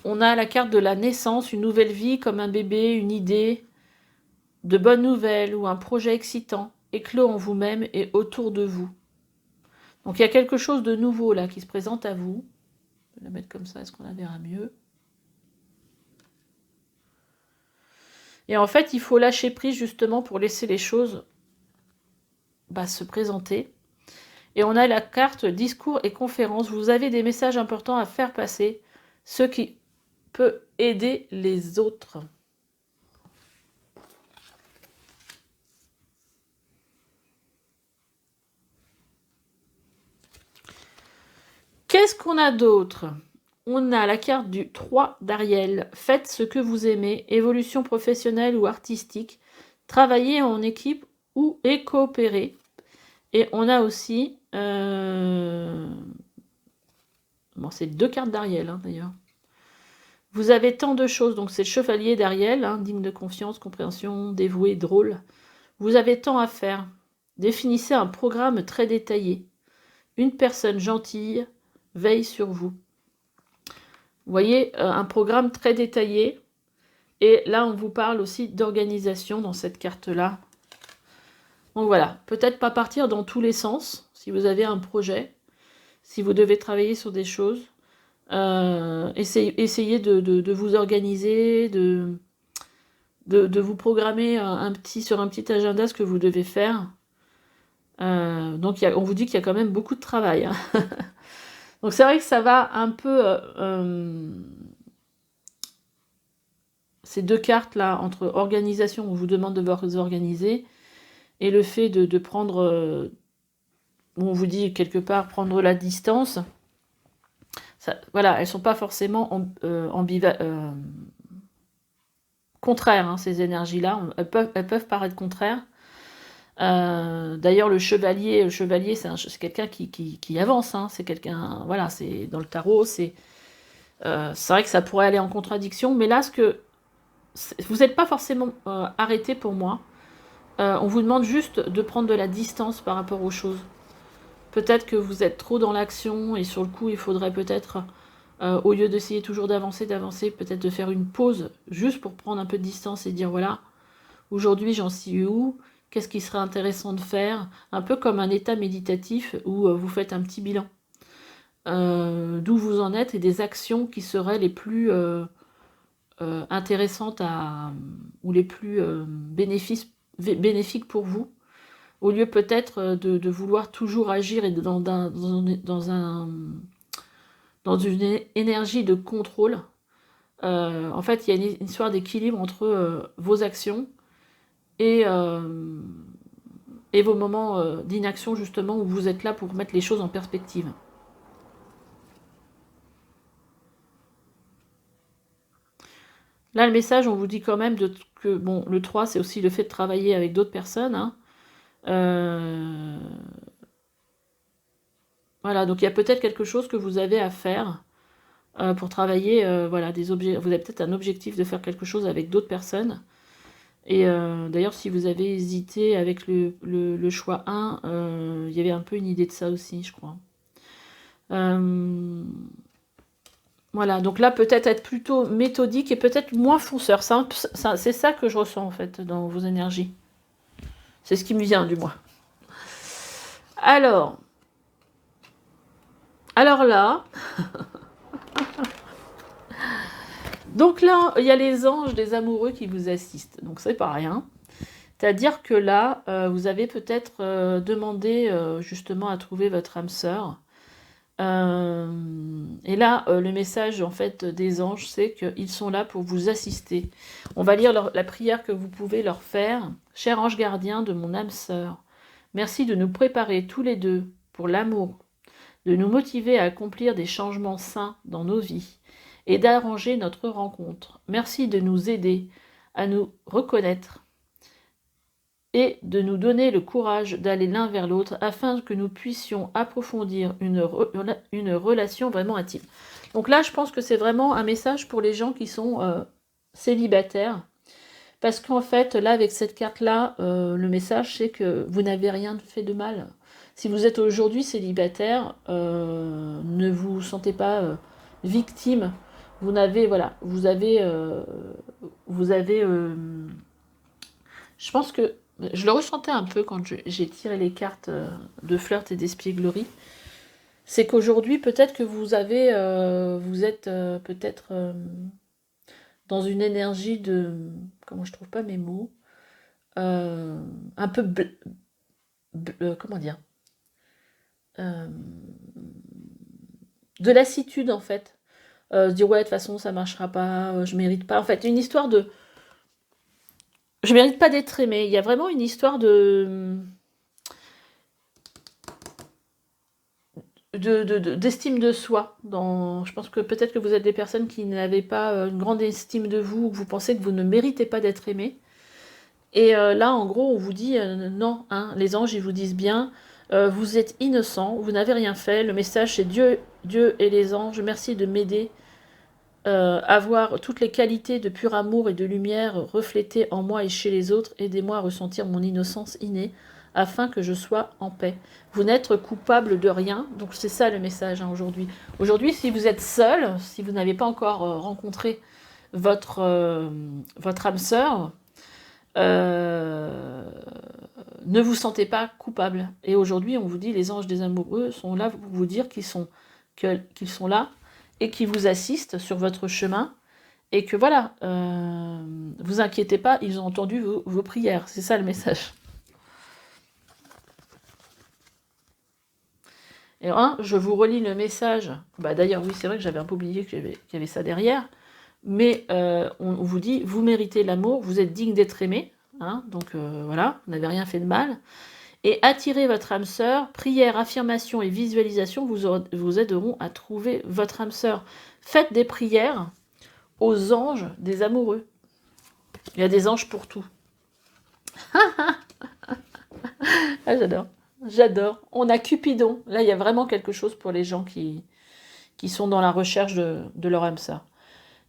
On a la carte de la naissance, une nouvelle vie comme un bébé, une idée, de bonnes nouvelles ou un projet excitant, éclos en vous-même et autour de vous. Donc il y a quelque chose de nouveau là qui se présente à vous. Je vais la mettre comme ça, est-ce qu'on la verra mieux? Et en fait, il faut lâcher prise justement pour laisser les choses se présenter. Et on a la carte discours et conférences. Vous avez des messages importants à faire passer, ce qui peut aider les autres. Qu'est-ce qu'on a d'autre? On a la carte du 3 d'Ariel. Faites ce que vous aimez, évolution professionnelle ou artistique. Travaillez en équipe ou et coopérer. Et on a aussi... Bon, c'est 2 cartes d'Ariel, hein, d'ailleurs. Vous avez tant de choses, donc c'est le chevalier d'Ariel, hein, digne de confiance, compréhension, dévoué, drôle. Vous avez tant à faire. Définissez un programme très détaillé. Une personne gentille veille sur vous. Vous voyez, un programme très détaillé. Et là, on vous parle aussi d'organisation dans cette carte-là. Donc voilà, peut-être pas partir dans tous les sens, si vous avez un projet, si vous devez travailler sur des choses. Essayez de vous organiser, de vous programmer sur un petit agenda ce que vous devez faire. Donc on vous dit qu'il y a quand même beaucoup de travail, hein. Donc c'est vrai que ça va un peu... ces deux cartes là, entre organisation, on vous demande de vous organiser, et le fait de prendre... où on vous dit quelque part prendre la distance. Voilà, elles sont pas forcément contraires, hein, ces énergies-là. Elles peuvent paraître contraires. D'ailleurs, le chevalier, c'est quelqu'un qui avance, hein, c'est quelqu'un, voilà, c'est dans le tarot, c'est vrai que ça pourrait aller en contradiction, mais là, vous n'êtes pas forcément arrêté pour moi. On vous demande juste de prendre de la distance par rapport aux choses. Peut-être que vous êtes trop dans l'action et sur le coup, il faudrait peut-être, au lieu d'essayer toujours d'avancer, peut-être de faire une pause juste pour prendre un peu de distance et dire voilà, aujourd'hui j'en suis où? Qu'est-ce qui serait intéressant de faire? Un peu comme un état méditatif où vous faites un petit bilan. D'où vous en êtes et des actions qui seraient les plus intéressantes ou les plus bénéfiques pour vous, au lieu peut-être de vouloir toujours agir et dans une énergie de contrôle. En fait, il y a une histoire d'équilibre entre vos actions et vos moments d'inaction, justement, où vous êtes là pour mettre les choses en perspective. Là, le message, on vous dit quand même que bon, le 3, c'est aussi le fait de travailler avec d'autres personnes, hein. Voilà, donc il y a peut-être quelque chose que vous avez à faire pour travailler, voilà, vous avez peut-être un objectif de faire quelque chose avec d'autres personnes. Et d'ailleurs, si vous avez hésité avec le choix 1, il y avait un peu une idée de ça aussi, je crois. Voilà, donc là, peut-être être plutôt méthodique et peut-être moins fonceur. C'est ça que je ressens, en fait, dans vos énergies. C'est ce qui me vient, du moins. Alors là... Donc là, il y a les anges des amoureux qui vous assistent. Donc c'est pas rien. C'est-à-dire que là, vous avez peut-être demandé justement à trouver votre âme sœur. Et là, le message en fait des anges, c'est qu'ils sont là pour vous assister. On va lire la prière que vous pouvez leur faire. Cher ange gardien de mon âme sœur, merci de nous préparer tous les deux pour l'amour, de nous motiver à accomplir des changements sains dans nos vies et d'arranger notre rencontre. Merci de nous aider à nous reconnaître et de nous donner le courage d'aller l'un vers l'autre afin que nous puissions approfondir une relation vraiment intime. Donc là, je pense que c'est vraiment un message pour les gens qui sont célibataires. Parce qu'en fait, là, avec cette carte-là, le message, c'est que vous n'avez rien fait de mal. Si vous êtes aujourd'hui célibataire, ne vous sentez pas victime. Vous avez, je pense que je le ressentais un peu quand j'ai tiré les cartes de flirt et d'espièglerie. C'est qu'aujourd'hui, peut-être que vous êtes peut-être dans une énergie de... Comment je trouve pas mes mots, un peu... comment dire, de lassitude, en fait. Se dire, ouais, de toute façon, ça marchera pas, je mérite pas. En fait, une histoire de... Je mérite pas d'être aimée. Il y a vraiment une histoire d'estime de soi. Je pense que peut-être que vous êtes des personnes qui n'avaient pas une grande estime de vous, ou que vous pensez que vous ne méritez pas d'être aimé. Et là, en gros, on vous dit non, hein, les anges, ils vous disent bien, vous êtes innocent, vous n'avez rien fait. Le message, c'est Dieu et les anges, merci de m'aider à voir toutes les qualités de pur amour et de lumière reflétées en moi et chez les autres. Aidez-moi à ressentir mon innocence innée afin que je sois en paix. Vous n'êtes coupable de rien. Donc c'est ça le message hein, aujourd'hui. Aujourd'hui, si vous êtes seul, si vous n'avez pas encore rencontré votre âme sœur, ne vous sentez pas coupable. Et aujourd'hui, on vous dit, les anges des amoureux sont là pour vous dire qu'ils sont là et qui vous assistent sur votre chemin. Et que voilà, vous inquiétez pas, ils ont entendu vos prières. C'est ça le message. Et je vous relis le message. Bah, d'ailleurs, oui, c'est vrai que j'avais un peu oublié qu'il y avait ça derrière. Mais on vous dit, vous méritez l'amour, vous êtes digne d'être aimé. Hein, donc voilà, vous n'avez rien fait de mal. Et attirez votre âme sœur. Prière, affirmation et visualisation vous aideront à trouver votre âme sœur. Faites des prières aux anges des amoureux. Il y a des anges pour tout. Ah, j'adore. J'adore. On a Cupidon. Là, il y a vraiment quelque chose pour les gens qui sont dans la recherche de leur âme sœur.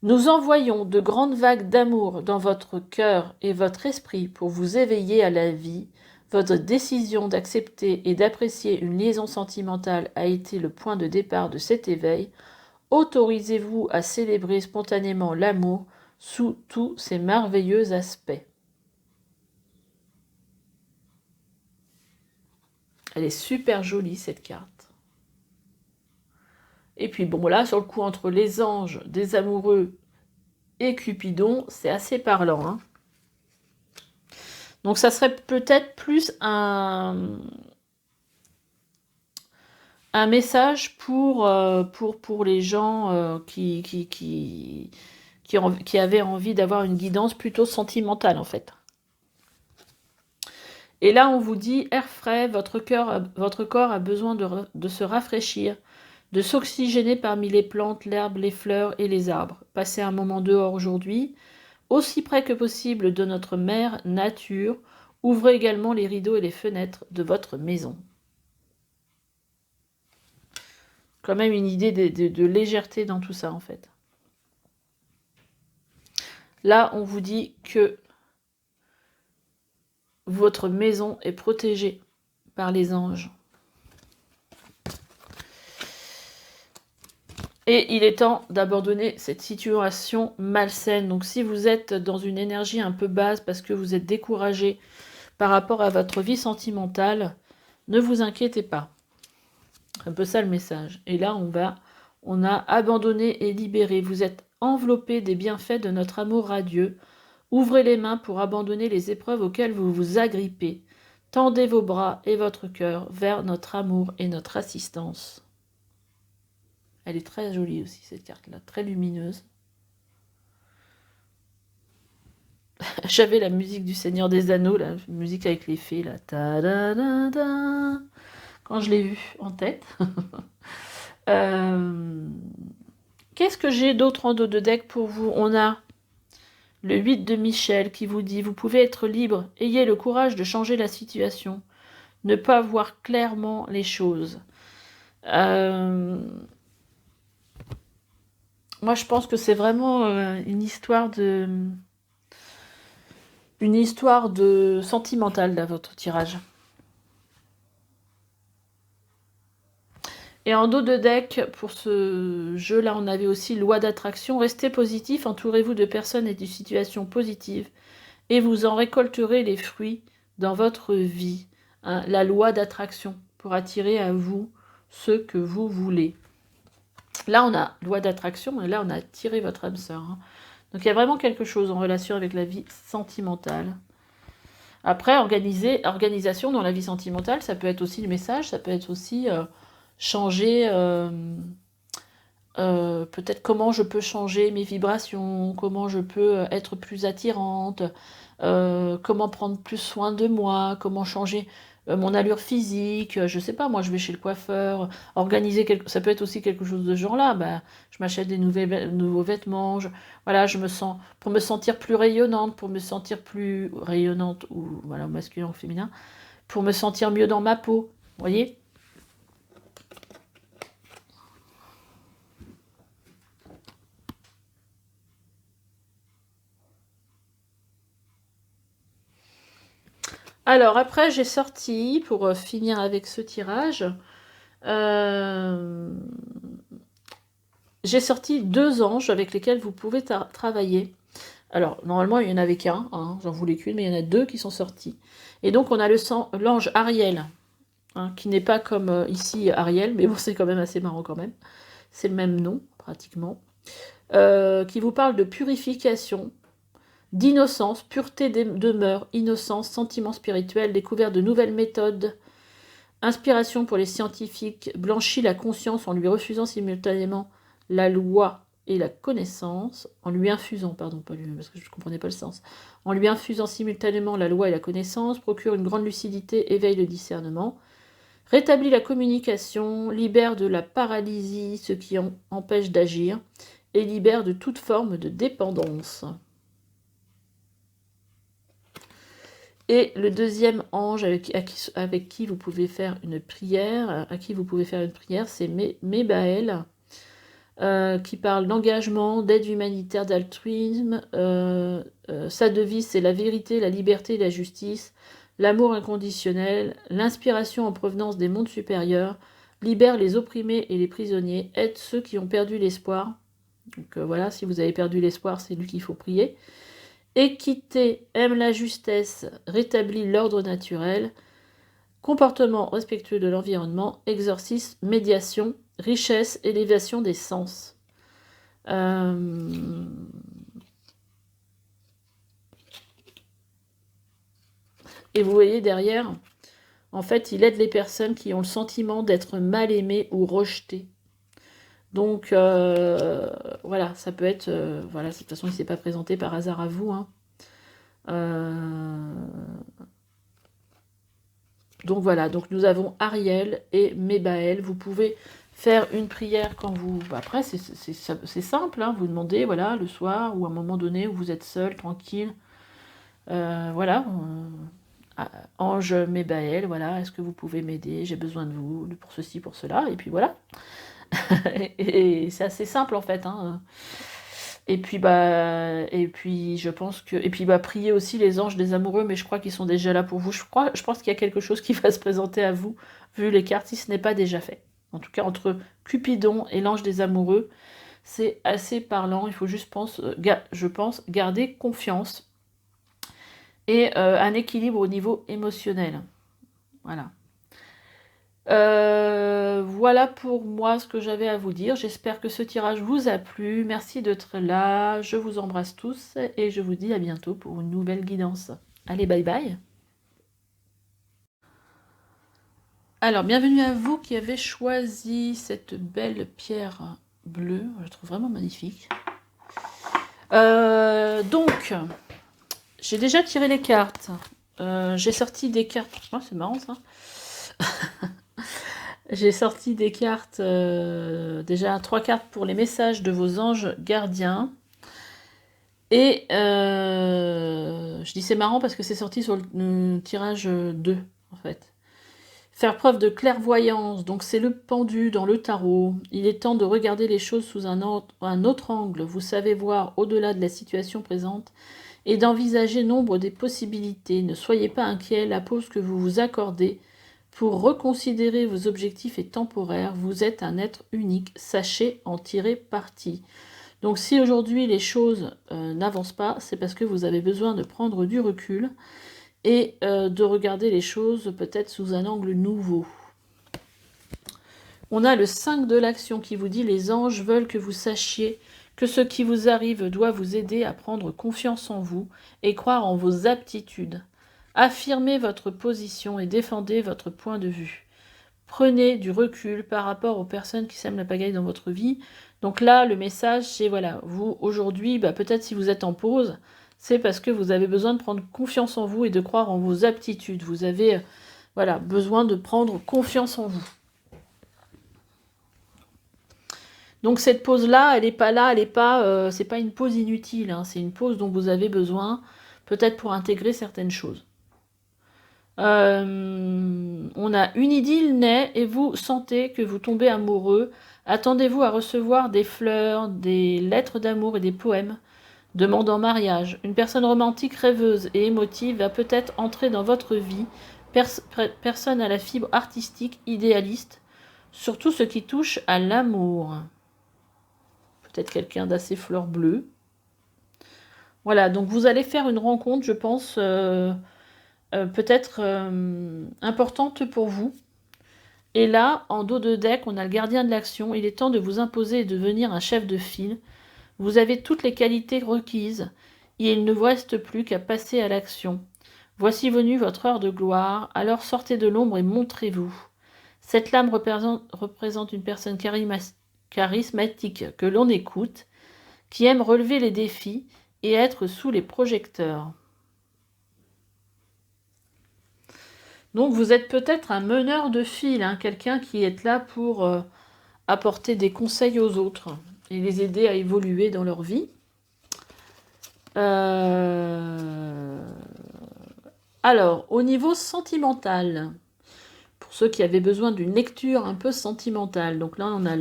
Nous envoyons de grandes vagues d'amour dans votre cœur et votre esprit pour vous éveiller à la vie. Votre décision d'accepter et d'apprécier une liaison sentimentale a été le point de départ de cet éveil. Autorisez-vous à célébrer spontanément l'amour sous tous ses merveilleux aspects. Elle est super jolie cette carte. Et puis bon là, sur le coup, entre les anges, des amoureux et Cupidon, c'est assez parlant. Hein. Donc ça serait peut-être plus un message pour les gens qui avaient envie d'avoir une guidance plutôt sentimentale en fait. Et là, on vous dit, air frais, votre corps a besoin de se rafraîchir, de s'oxygéner parmi les plantes, l'herbe, les fleurs et les arbres. Passez un moment dehors aujourd'hui, aussi près que possible de notre mère nature. Ouvrez également les rideaux et les fenêtres de votre maison. Quand même une idée de légèreté dans tout ça, en fait. Là, on vous dit que votre maison est protégée par les anges. Et il est temps d'abandonner cette situation malsaine. Donc si vous êtes dans une énergie un peu basse parce que vous êtes découragé par rapport à votre vie sentimentale, ne vous inquiétez pas. C'est un peu ça le message. Et là, on a abandonné et libéré. Vous êtes enveloppé des bienfaits de notre amour radieux. Ouvrez les mains pour abandonner les épreuves auxquelles vous vous agrippez. Tendez vos bras et votre cœur vers notre amour et notre assistance. Elle est très jolie aussi, cette carte-là, très lumineuse. J'avais la musique du Seigneur des Anneaux, la musique avec les fées, là. Ta-da-da-da, quand je l'ai vue en tête. Qu'est-ce que j'ai d'autre en dos de deck pour vous? On a le 8 de Michel qui vous dit « Vous pouvez être libre, ayez le courage de changer la situation, ne pas voir clairement les choses. » Moi, je pense que c'est vraiment une histoire sentimentale, là, votre tirage. Et en dos de deck, pour ce jeu-là, on avait aussi loi d'attraction. Restez positif, entourez-vous de personnes et de situations positives, et vous en récolterez les fruits dans votre vie. Hein, la loi d'attraction, pour attirer à vous ce que vous voulez. Là, on a loi d'attraction, et là, on a attiré votre âme sœur. Hein. Donc, il y a vraiment quelque chose en relation avec la vie sentimentale. Après, organisation dans la vie sentimentale, ça peut être aussi le message, ça peut être aussi changer, peut-être comment je peux changer mes vibrations, comment je peux être plus attirante, comment prendre plus soin de moi, comment changer mon allure physique, je sais pas, moi je vais chez le coiffeur, organiser ça peut être aussi quelque chose de ce genre-là, bah, je m'achète des nouveaux vêtements, voilà, je me sens, pour me sentir plus rayonnante, pour me sentir plus rayonnante, ou voilà, au masculin ou au féminin, pour me sentir mieux dans ma peau, vous voyez ? Alors, après, j'ai sorti, pour finir avec ce tirage, j'ai sorti 2 anges avec lesquels vous pouvez travailler. Alors, normalement, il n'y en avait qu'un, hein, j'en voulais qu'une, mais il y en a 2 qui sont sortis. Et donc, on a l'ange Ariel, hein, qui n'est pas comme ici Ariel, mais bon, c'est quand même assez marrant quand même. C'est le même nom, pratiquement, qui vous parle de purification, d'innocence, pureté de mœurs, innocence, sentiments spirituels, découverte de nouvelles méthodes, inspiration pour les scientifiques, blanchit la conscience en lui refusant simultanément la loi et la connaissance, en lui infusant, pardon, pas lui, parce que je ne comprenais pas le sens, en lui infusant simultanément la loi et la connaissance, procure une grande lucidité, éveille le discernement, rétablit la communication, libère de la paralysie ce qui empêche d'agir, et libère de toute forme de dépendance. Et le deuxième ange avec qui vous pouvez faire une prière, c'est Mébaël, qui parle d'engagement, d'aide humanitaire, d'altruisme. Sa devise, c'est la vérité, la liberté, la justice, l'amour inconditionnel, l'inspiration en provenance des mondes supérieurs, libère les opprimés et les prisonniers, aide ceux qui ont perdu l'espoir. Donc voilà, si vous avez perdu l'espoir, c'est lui qu'il faut prier. Équité, aime la justesse, rétablit l'ordre naturel, comportement respectueux de l'environnement, exorcisme, médiation, richesse, élévation des sens. Et vous voyez derrière, en fait, il aide les personnes qui ont le sentiment d'être mal aimées ou rejetées. Donc, voilà, ça peut être... voilà, de toute façon, il ne s'est pas présenté par hasard à vous. Hein. Donc, voilà. Donc, nous avons Ariel et Mébaël. Vous pouvez faire une prière quand vous... Après, c'est simple. Hein. Vous demandez, voilà, le soir ou à un moment donné où vous êtes seul, tranquille. Voilà. Ange Mébaël, voilà. Est-ce que vous pouvez m'aider? J'ai besoin de vous pour ceci, pour cela. Et puis, voilà. Et c'est assez simple en fait. Hein. Et puis je pense que priez aussi les anges des amoureux, mais je crois qu'ils sont déjà là pour vous. Je pense qu'il y a quelque chose qui va se présenter à vous, vu les cartes, si ce n'est pas déjà fait. En tout cas, entre Cupidon et l'ange des amoureux, c'est assez parlant. Il faut juste, je pense, garder confiance et un équilibre au niveau émotionnel. Voilà. Voilà pour moi ce que j'avais à vous dire. J'espère que ce tirage vous a plu. Merci d'être là. Je vous embrasse tous et je vous dis à bientôt pour une nouvelle guidance. Allez, bye bye. Alors, bienvenue à vous qui avez choisi cette belle pierre bleue. Je la trouve vraiment magnifique. Donc, j'ai déjà tiré les cartes. J'ai sorti des cartes. Oh, c'est marrant ça. J'ai sorti des cartes, déjà 3 cartes pour les messages de vos anges gardiens. Et je dis c'est marrant parce que c'est sorti sur le tirage 2, en fait. Faire preuve de clairvoyance, donc c'est le pendu dans le tarot. Il est temps de regarder les choses sous un autre angle. Vous savez voir au-delà de la situation présente et d'envisager nombre des possibilités. Ne soyez pas inquiets, la pause que vous vous accordez pour reconsidérer vos objectifs est temporaire. Vous êtes un être unique. Sachez en tirer parti. Donc si aujourd'hui les choses n'avancent pas, c'est parce que vous avez besoin de prendre du recul et de regarder les choses peut-être sous un angle nouveau. On a le 5 de l'action qui vous dit « Les anges veulent que vous sachiez que ce qui vous arrive doit vous aider à prendre confiance en vous et croire en vos aptitudes. Affirmez votre position et défendez votre point de vue. Prenez du recul par rapport aux personnes qui sèment la pagaille dans votre vie. » Donc là, le message, c'est voilà, vous, aujourd'hui, peut-être si vous êtes en pause, c'est parce que vous avez besoin de prendre confiance en vous et de croire en vos aptitudes. Vous avez voilà, besoin de prendre confiance en vous. Donc cette pause-là, elle n'est pas là, c'est pas une pause inutile, hein, c'est une pause dont vous avez besoin, peut-être pour intégrer certaines choses. On a une idylle naît et vous sentez que vous tombez amoureux. Attendez-vous à recevoir des fleurs, des lettres d'amour et des poèmes demandant mariage. Une personne romantique, rêveuse et émotive va peut-être entrer dans votre vie. Personne à la fibre artistique, idéaliste, surtout ce qui touche à l'amour. Peut-être quelqu'un d'assez fleur bleue. Voilà, donc vous allez faire une rencontre, je pense, peut-être importante pour vous. Et là, en dos de deck, on a le gardien de l'action. Il est temps de vous imposer et de devenir un chef de file. Vous avez toutes les qualités requises et il ne vous reste plus qu'à passer à l'action. Voici venue votre heure de gloire, alors sortez de l'ombre et montrez-vous. Cette lame représente une personne charismatique que l'on écoute, qui aime relever les défis et être sous les projecteurs. Donc vous êtes peut-être un meneur de file, hein, quelqu'un qui est là pour apporter des conseils aux autres et les aider à évoluer dans leur vie. Alors, au niveau sentimental, pour ceux qui avaient besoin d'une lecture un peu sentimentale, donc là on a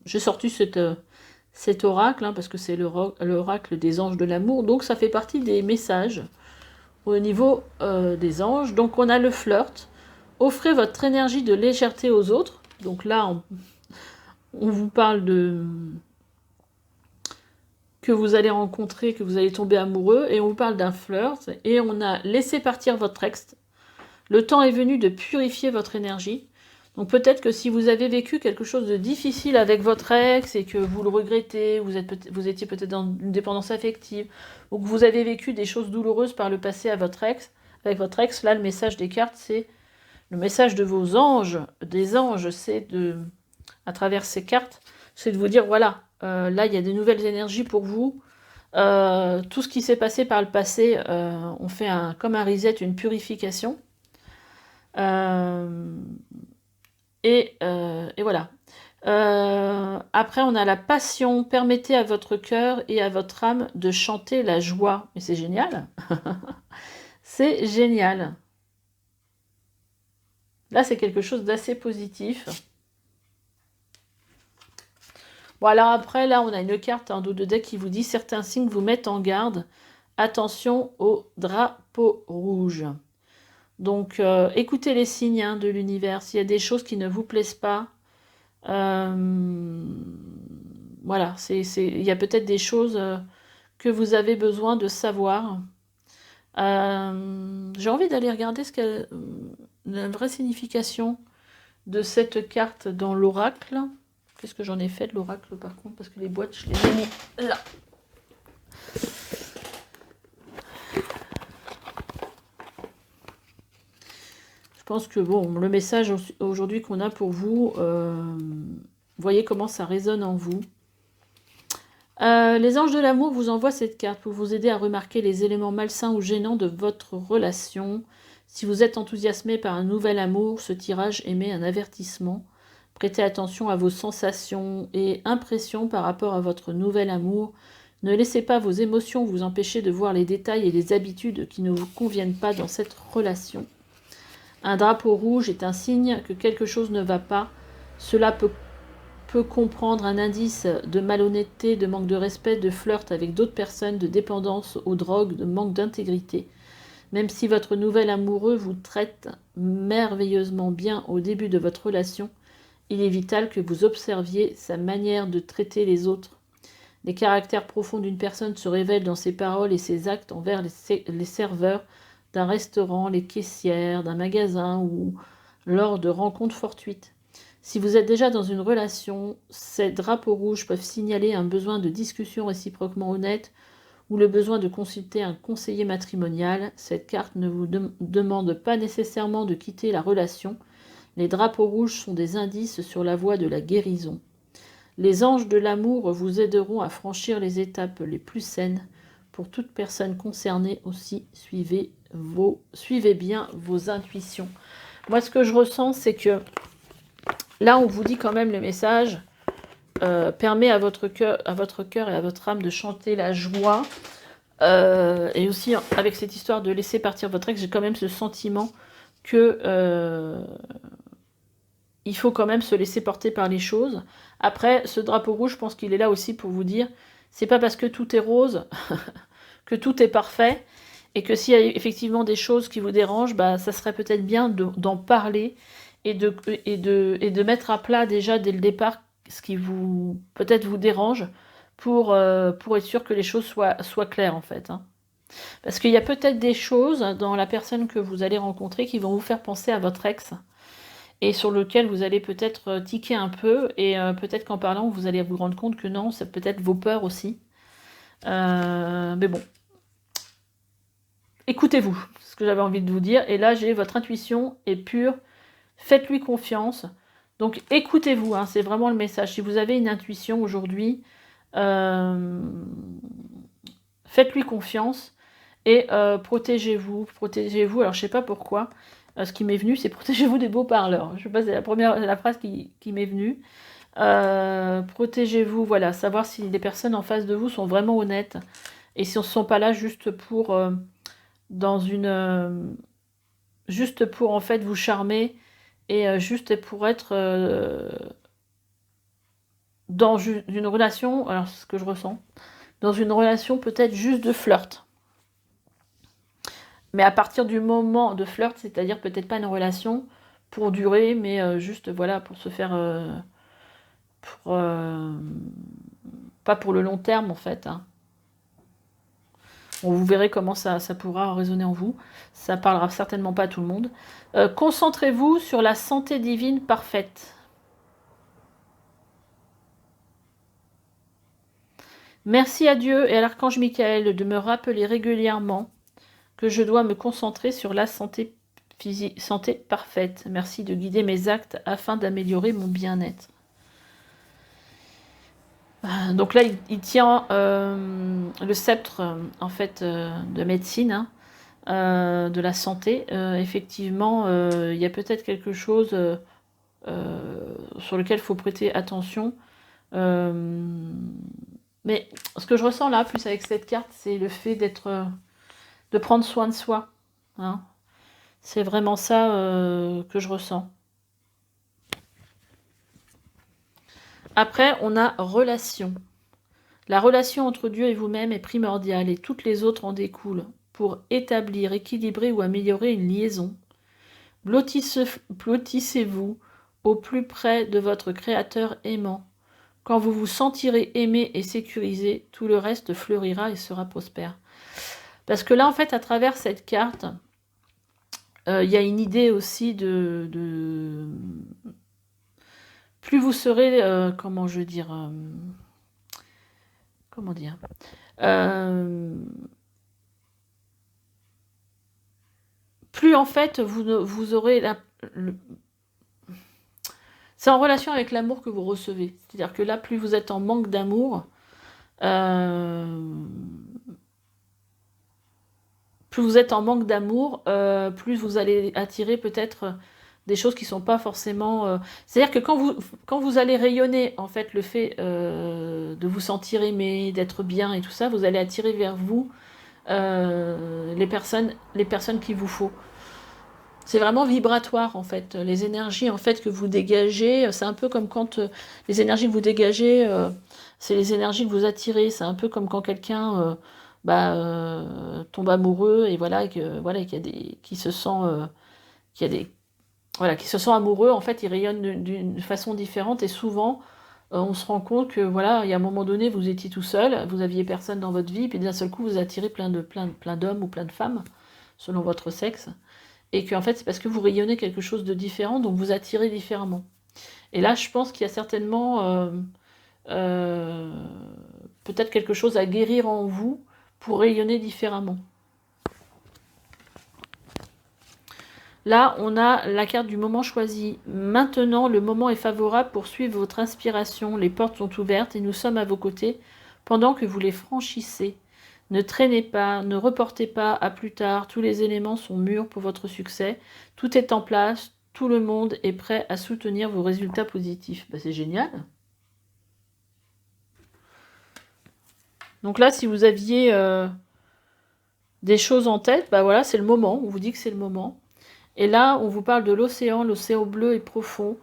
j'ai sorti cet oracle, hein, parce que c'est l'oracle des anges de l'amour, donc ça fait partie des messages au niveau des anges. Donc on a le flirt, offrez votre énergie de légèreté aux autres, donc là on vous parle de que vous allez rencontrer, que vous allez tomber amoureux, et on vous parle d'un flirt, et on a laissé partir votre ex. Le temps est venu de purifier votre énergie. Donc peut-être que si vous avez vécu quelque chose de difficile avec votre ex et que vous le regrettez, vous étiez peut-être dans une dépendance affective, ou que vous avez vécu des choses douloureuses par le passé avec votre ex, là le message des cartes, c'est le message de vos anges, des anges, c'est à travers ces cartes, c'est de vous dire, voilà, là il y a des nouvelles énergies pour vous. Tout ce qui s'est passé par le passé, on fait comme un reset, une purification. Et voilà. Après, on a la passion. Permettez à votre cœur et à votre âme de chanter la joie. Mais c'est génial. C'est génial. Là, c'est quelque chose d'assez positif. Bon, alors après, là, on a une carte en dos de deck qui vous dit « Certains signes vous mettent en garde. Attention au drapeau rouge. » Donc, écoutez les signes, hein, de l'univers. S'il y a des choses qui ne vous plaisent pas, voilà, il y a peut-être des choses que vous avez besoin de savoir. J'ai envie d'aller regarder la vraie signification de cette carte dans l'oracle. Qu'est-ce que j'en ai fait de l'oracle par contre? Parce que les boîtes, je les ai mis là. Je pense que bon, le message aujourd'hui qu'on a pour vous, voyez comment ça résonne en vous. Les anges de l'amour vous envoient cette carte pour vous aider à remarquer les éléments malsains ou gênants de votre relation. Si vous êtes enthousiasmé par un nouvel amour, ce tirage émet un avertissement. Prêtez attention à vos sensations et impressions par rapport à votre nouvel amour. Ne laissez pas vos émotions vous empêcher de voir les détails et les habitudes qui ne vous conviennent pas dans cette relation. Un drapeau rouge est un signe que quelque chose ne va pas. Cela peut comprendre un indice de malhonnêteté, de manque de respect, de flirt avec d'autres personnes, de dépendance aux drogues, de manque d'intégrité. Même si votre nouvel amoureux vous traite merveilleusement bien au début de votre relation, il est vital que vous observiez sa manière de traiter les autres. Les caractères profonds d'une personne se révèlent dans ses paroles et ses actes envers les serveurs d'un restaurant, les caissières, d'un magasin ou lors de rencontres fortuites. Si vous êtes déjà dans une relation, ces drapeaux rouges peuvent signaler un besoin de discussion réciproquement honnête ou le besoin de consulter un conseiller matrimonial. Cette carte ne vous demande pas nécessairement de quitter la relation. Les drapeaux rouges sont des indices sur la voie de la guérison. Les anges de l'amour vous aideront à franchir les étapes les plus saines. Pour toute personne concernée aussi, suivez bien vos intuitions. Moi, ce que je ressens, c'est que là, on vous dit quand même le message permet à votre cœur et à votre âme de chanter la joie. Et aussi, avec cette histoire de laisser partir votre ex, j'ai quand même ce sentiment que il faut quand même se laisser porter par les choses. Après, ce drapeau rouge, je pense qu'il est là aussi pour vous dire, c'est pas parce que tout est rose que tout est parfait, et que s'il y a effectivement des choses qui vous dérangent, bah, ça serait peut-être bien d'en parler et de mettre à plat déjà dès le départ ce qui peut-être vous dérange pour être sûr que les choses soient claires en fait. Hein. Parce qu'il y a peut-être des choses dans la personne que vous allez rencontrer qui vont vous faire penser à votre ex. et sur lequel vous allez peut-être tiquer un peu, et peut-être qu'en parlant, vous allez vous rendre compte que non, c'est peut-être vos peurs aussi. Mais bon, écoutez-vous, c'est ce que j'avais envie de vous dire. Et là, j'ai votre intuition est pure, faites-lui confiance. Donc écoutez-vous, hein, c'est vraiment le message. Si vous avez une intuition aujourd'hui, faites-lui confiance et protégez-vous. Protégez-vous, alors je sais pas pourquoi. Ce qui m'est venu, c'est protégez-vous des beaux parleurs. Je sais pas, c'est la phrase qui m'est venue. Protégez-vous, voilà, savoir si les personnes en face de vous sont vraiment honnêtes et si on ne sont pas là juste pour juste pour en fait vous charmer et juste pour être dans une relation, alors c'est ce que je ressens, dans une relation peut-être juste de flirt. Mais à partir du moment de flirt, c'est-à-dire peut-être pas une relation pour durer, mais juste voilà pour se faire pas pour le long terme en fait. Hein. Bon, vous verrez comment ça pourra résonner en vous. Ça parlera certainement pas à tout le monde. Concentrez-vous sur la santé divine parfaite. Merci à Dieu et à l'archange Michael de me rappeler régulièrement que je dois me concentrer sur la santé parfaite. Merci de guider mes actes afin d'améliorer mon bien-être. Donc là, il tient le sceptre en fait de médecine, hein, de la santé. Effectivement, il y a peut-être quelque chose sur lequel il faut prêter attention. Mais ce que je ressens là, plus avec cette carte, c'est le fait de prendre soin de soi. Hein. C'est vraiment ça que je ressens. Après, on a relation. La relation entre Dieu et vous-même est primordiale et toutes les autres en découlent. Pour établir, équilibrer ou améliorer une liaison, blottissez-vous au plus près de votre Créateur aimant. Quand vous vous sentirez aimé et sécurisé, tout le reste fleurira et sera prospère. Parce que là, en fait, à travers cette carte, il y a une idée aussi de... Plus vous serez, comment dire, plus en fait vous aurez c'est en relation avec l'amour que vous recevez. C'est-à-dire que là, plus vous êtes en manque d'amour, plus vous allez attirer peut-être des choses qui ne sont pas forcément... C'est-à-dire que quand vous allez rayonner, en fait, le fait de vous sentir aimé, d'être bien et tout ça, vous allez attirer vers vous les personnes qu'il vous faut. C'est vraiment vibratoire, en fait. Les énergies, en fait, que vous dégagez, c'est un peu comme quand les énergies que vous dégagez, c'est les énergies que vous attirez. C'est un peu comme quand quelqu'un tombe amoureux et voilà, qu'il y a des, qui se sent, qui se sent amoureux. En fait, il rayonne d'une façon différente et souvent, on se rend compte que voilà, il y a un moment donné, vous étiez tout seul, vous aviez personne dans votre vie, puis d'un seul coup, vous attirez plein d'hommes ou plein de femmes, selon votre sexe. Et que en fait, c'est parce que vous rayonnez quelque chose de différent, donc vous attirez différemment. Et là, je pense qu'il y a certainement peut-être quelque chose à guérir en vous pour rayonner différemment. Là, on a la carte du moment choisi. Maintenant, le moment est favorable pour suivre votre inspiration. Les portes sont ouvertes et nous sommes à vos côtés pendant que vous les franchissez. Ne traînez pas, ne reportez pas à plus tard. Tous les éléments sont mûrs pour votre succès. Tout est en place. Tout le monde est prêt à soutenir vos résultats positifs. C'est génial. Donc là, si vous aviez des choses en tête, voilà, c'est le moment. On vous dit que c'est le moment. Et là, on vous parle de l'océan bleu et profond,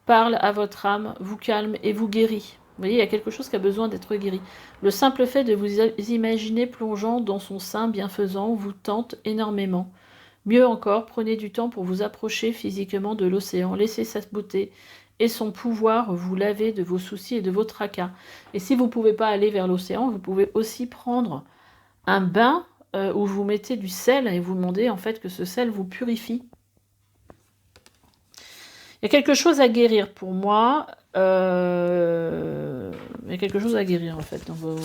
parle à votre âme, vous calme et vous guérit. Vous voyez, il y a quelque chose qui a besoin d'être guéri. Le simple fait de vous imaginer plongeant dans son sein bienfaisant vous tente énormément. Mieux encore, prenez du temps pour vous approcher physiquement de l'océan, laissez sa beauté et son pouvoir vous laver de vos soucis et de vos tracas. Et si vous ne pouvez pas aller vers l'océan, vous pouvez aussi prendre un bain où vous mettez du sel et vous demandez en fait que ce sel vous purifie. Il y a quelque chose à guérir pour moi. Il y a quelque chose à guérir en fait dans vos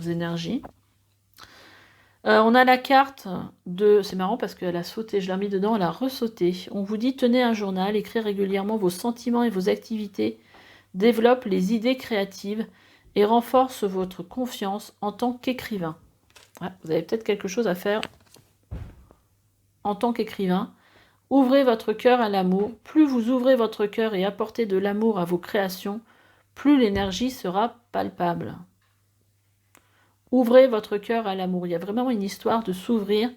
énergies. On a la carte de... C'est marrant parce qu'elle a sauté, je l'ai remis dedans, elle a ressauté. On vous dit, tenez un journal, écrivez régulièrement vos sentiments et vos activités, développe les idées créatives et renforce votre confiance en tant qu'écrivain. Ouais, vous avez peut-être quelque chose à faire en tant qu'écrivain. Ouvrez votre cœur à l'amour. Plus vous ouvrez votre cœur et apportez de l'amour à vos créations, plus l'énergie sera palpable. Ouvrez votre cœur à l'amour. Il y a vraiment une histoire de s'ouvrir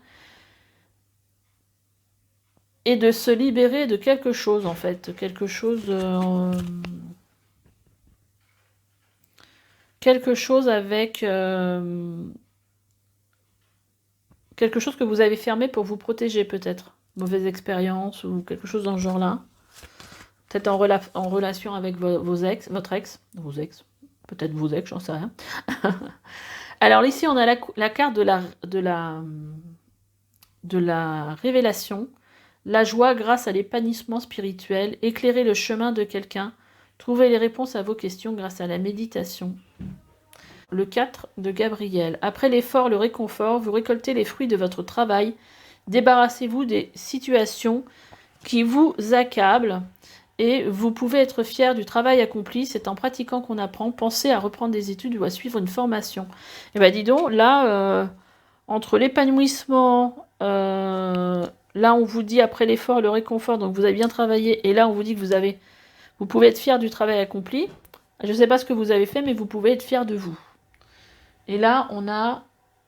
et de se libérer de quelque chose, en fait. Quelque chose avec... quelque chose que vous avez fermé pour vous protéger, peut-être. Mauvaise expérience ou quelque chose dans ce genre-là. Peut-être en relation avec vos ex, votre ex. Vos ex. Peut-être vos ex, j'en sais rien. Alors ici, on a la carte de la révélation, la joie grâce à l'épanouissement spirituel, éclairer le chemin de quelqu'un, trouver les réponses à vos questions grâce à la méditation. Le 4 de Gabriel. Après l'effort, le réconfort, vous récoltez les fruits de votre travail, débarrassez-vous des situations qui vous accablent. Et vous pouvez être fier du travail accompli, c'est en pratiquant qu'on apprend. Pensez à reprendre des études ou à suivre une formation. Et bien dis donc, là, entre l'épanouissement, là on vous dit après l'effort, le réconfort, donc vous avez bien travaillé, et là on vous dit que vous pouvez être fier du travail accompli. Je ne sais pas ce que vous avez fait, mais vous pouvez être fier de vous. Et là, on a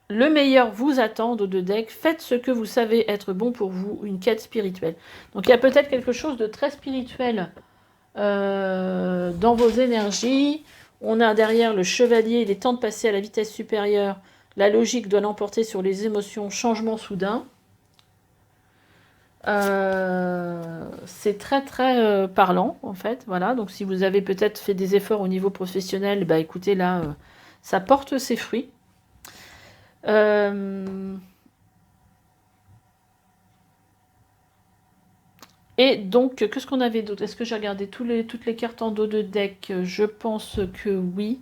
le meilleur vous attend de deck. Faites ce que vous savez être bon pour vous, une quête spirituelle. Donc il y a peut-être quelque chose de très spirituel dans vos énergies. On a derrière le chevalier, il est temps de passer à la vitesse supérieure. La logique doit l'emporter sur les émotions, changement soudain. C'est très très parlant en fait. Voilà, donc si vous avez peut-être fait des efforts au niveau professionnel, bah écoutez là, ça porte ses fruits. Et donc, qu'est-ce qu'on avait d'autre? Est-ce que j'ai regardé toutes les cartes en dos de deck? Je pense que oui.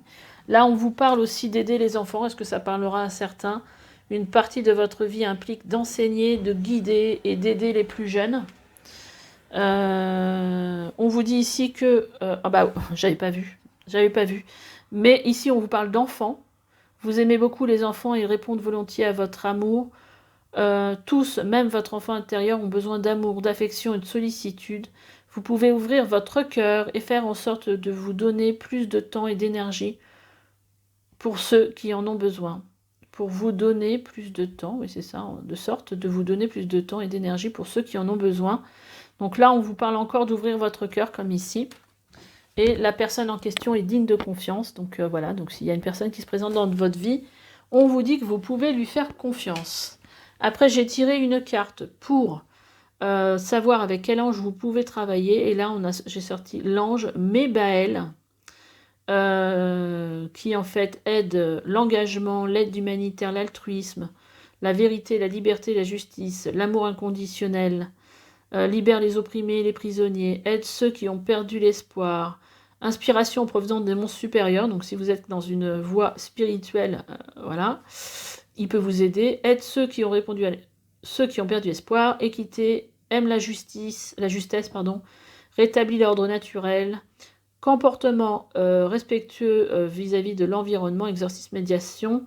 Là, on vous parle aussi d'aider les enfants. Est-ce que ça parlera à certains? Une partie de votre vie implique d'enseigner, de guider et d'aider les plus jeunes. On vous dit ici que... ah bah, j'avais pas vu. Mais ici, on vous parle d'enfants. Vous aimez beaucoup les enfants et ils répondent volontiers à votre amour. Tous, même votre enfant intérieur, ont besoin d'amour, d'affection et de sollicitude. Vous pouvez ouvrir votre cœur et faire en sorte de vous donner plus de temps et d'énergie pour ceux qui en ont besoin. Pour vous donner plus de temps, oui c'est ça, de sorte de vous donner plus de temps et d'énergie pour ceux qui en ont besoin. Donc là, on vous parle encore d'ouvrir votre cœur comme ici. Et la personne en question est digne de confiance. Donc voilà, donc s'il y a une personne qui se présente dans votre vie, on vous dit que vous pouvez lui faire confiance. Après, j'ai tiré une carte pour savoir avec quel ange vous pouvez travailler. Et là, j'ai sorti l'ange Mébaël, qui en fait aide l'engagement, l'aide humanitaire, l'altruisme, la vérité, la liberté, la justice, l'amour inconditionnel, libère les opprimés, les prisonniers, aide ceux qui ont perdu l'espoir, inspiration provenant des mondes supérieurs. Donc si vous êtes dans une voie spirituelle, voilà, il peut vous aider. Aide ceux qui ont ceux qui ont perdu espoir, équité, aime la justesse, rétablit l'ordre naturel, comportement respectueux vis-à-vis de l'environnement, exercice médiation,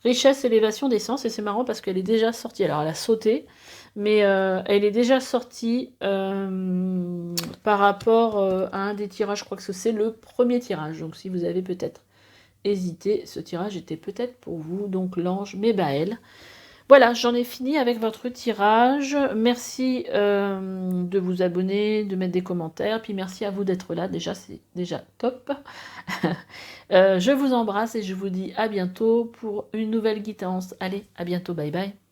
richesse, élévation des sens. Et c'est marrant parce qu'elle est déjà sortie. Alors elle a sauté, mais elle est déjà sortie par rapport à un des tirages. Je crois que c'est le premier tirage. Donc si vous avez peut-être hésité, ce tirage était peut-être pour vous. Donc l'ange Mébaël. Voilà, j'en ai fini avec votre tirage. Merci de vous abonner, de mettre des commentaires. Puis merci à vous d'être là. Déjà, c'est déjà top. Je vous embrasse et je vous dis à bientôt pour une nouvelle guidance. Allez, à bientôt. Bye bye.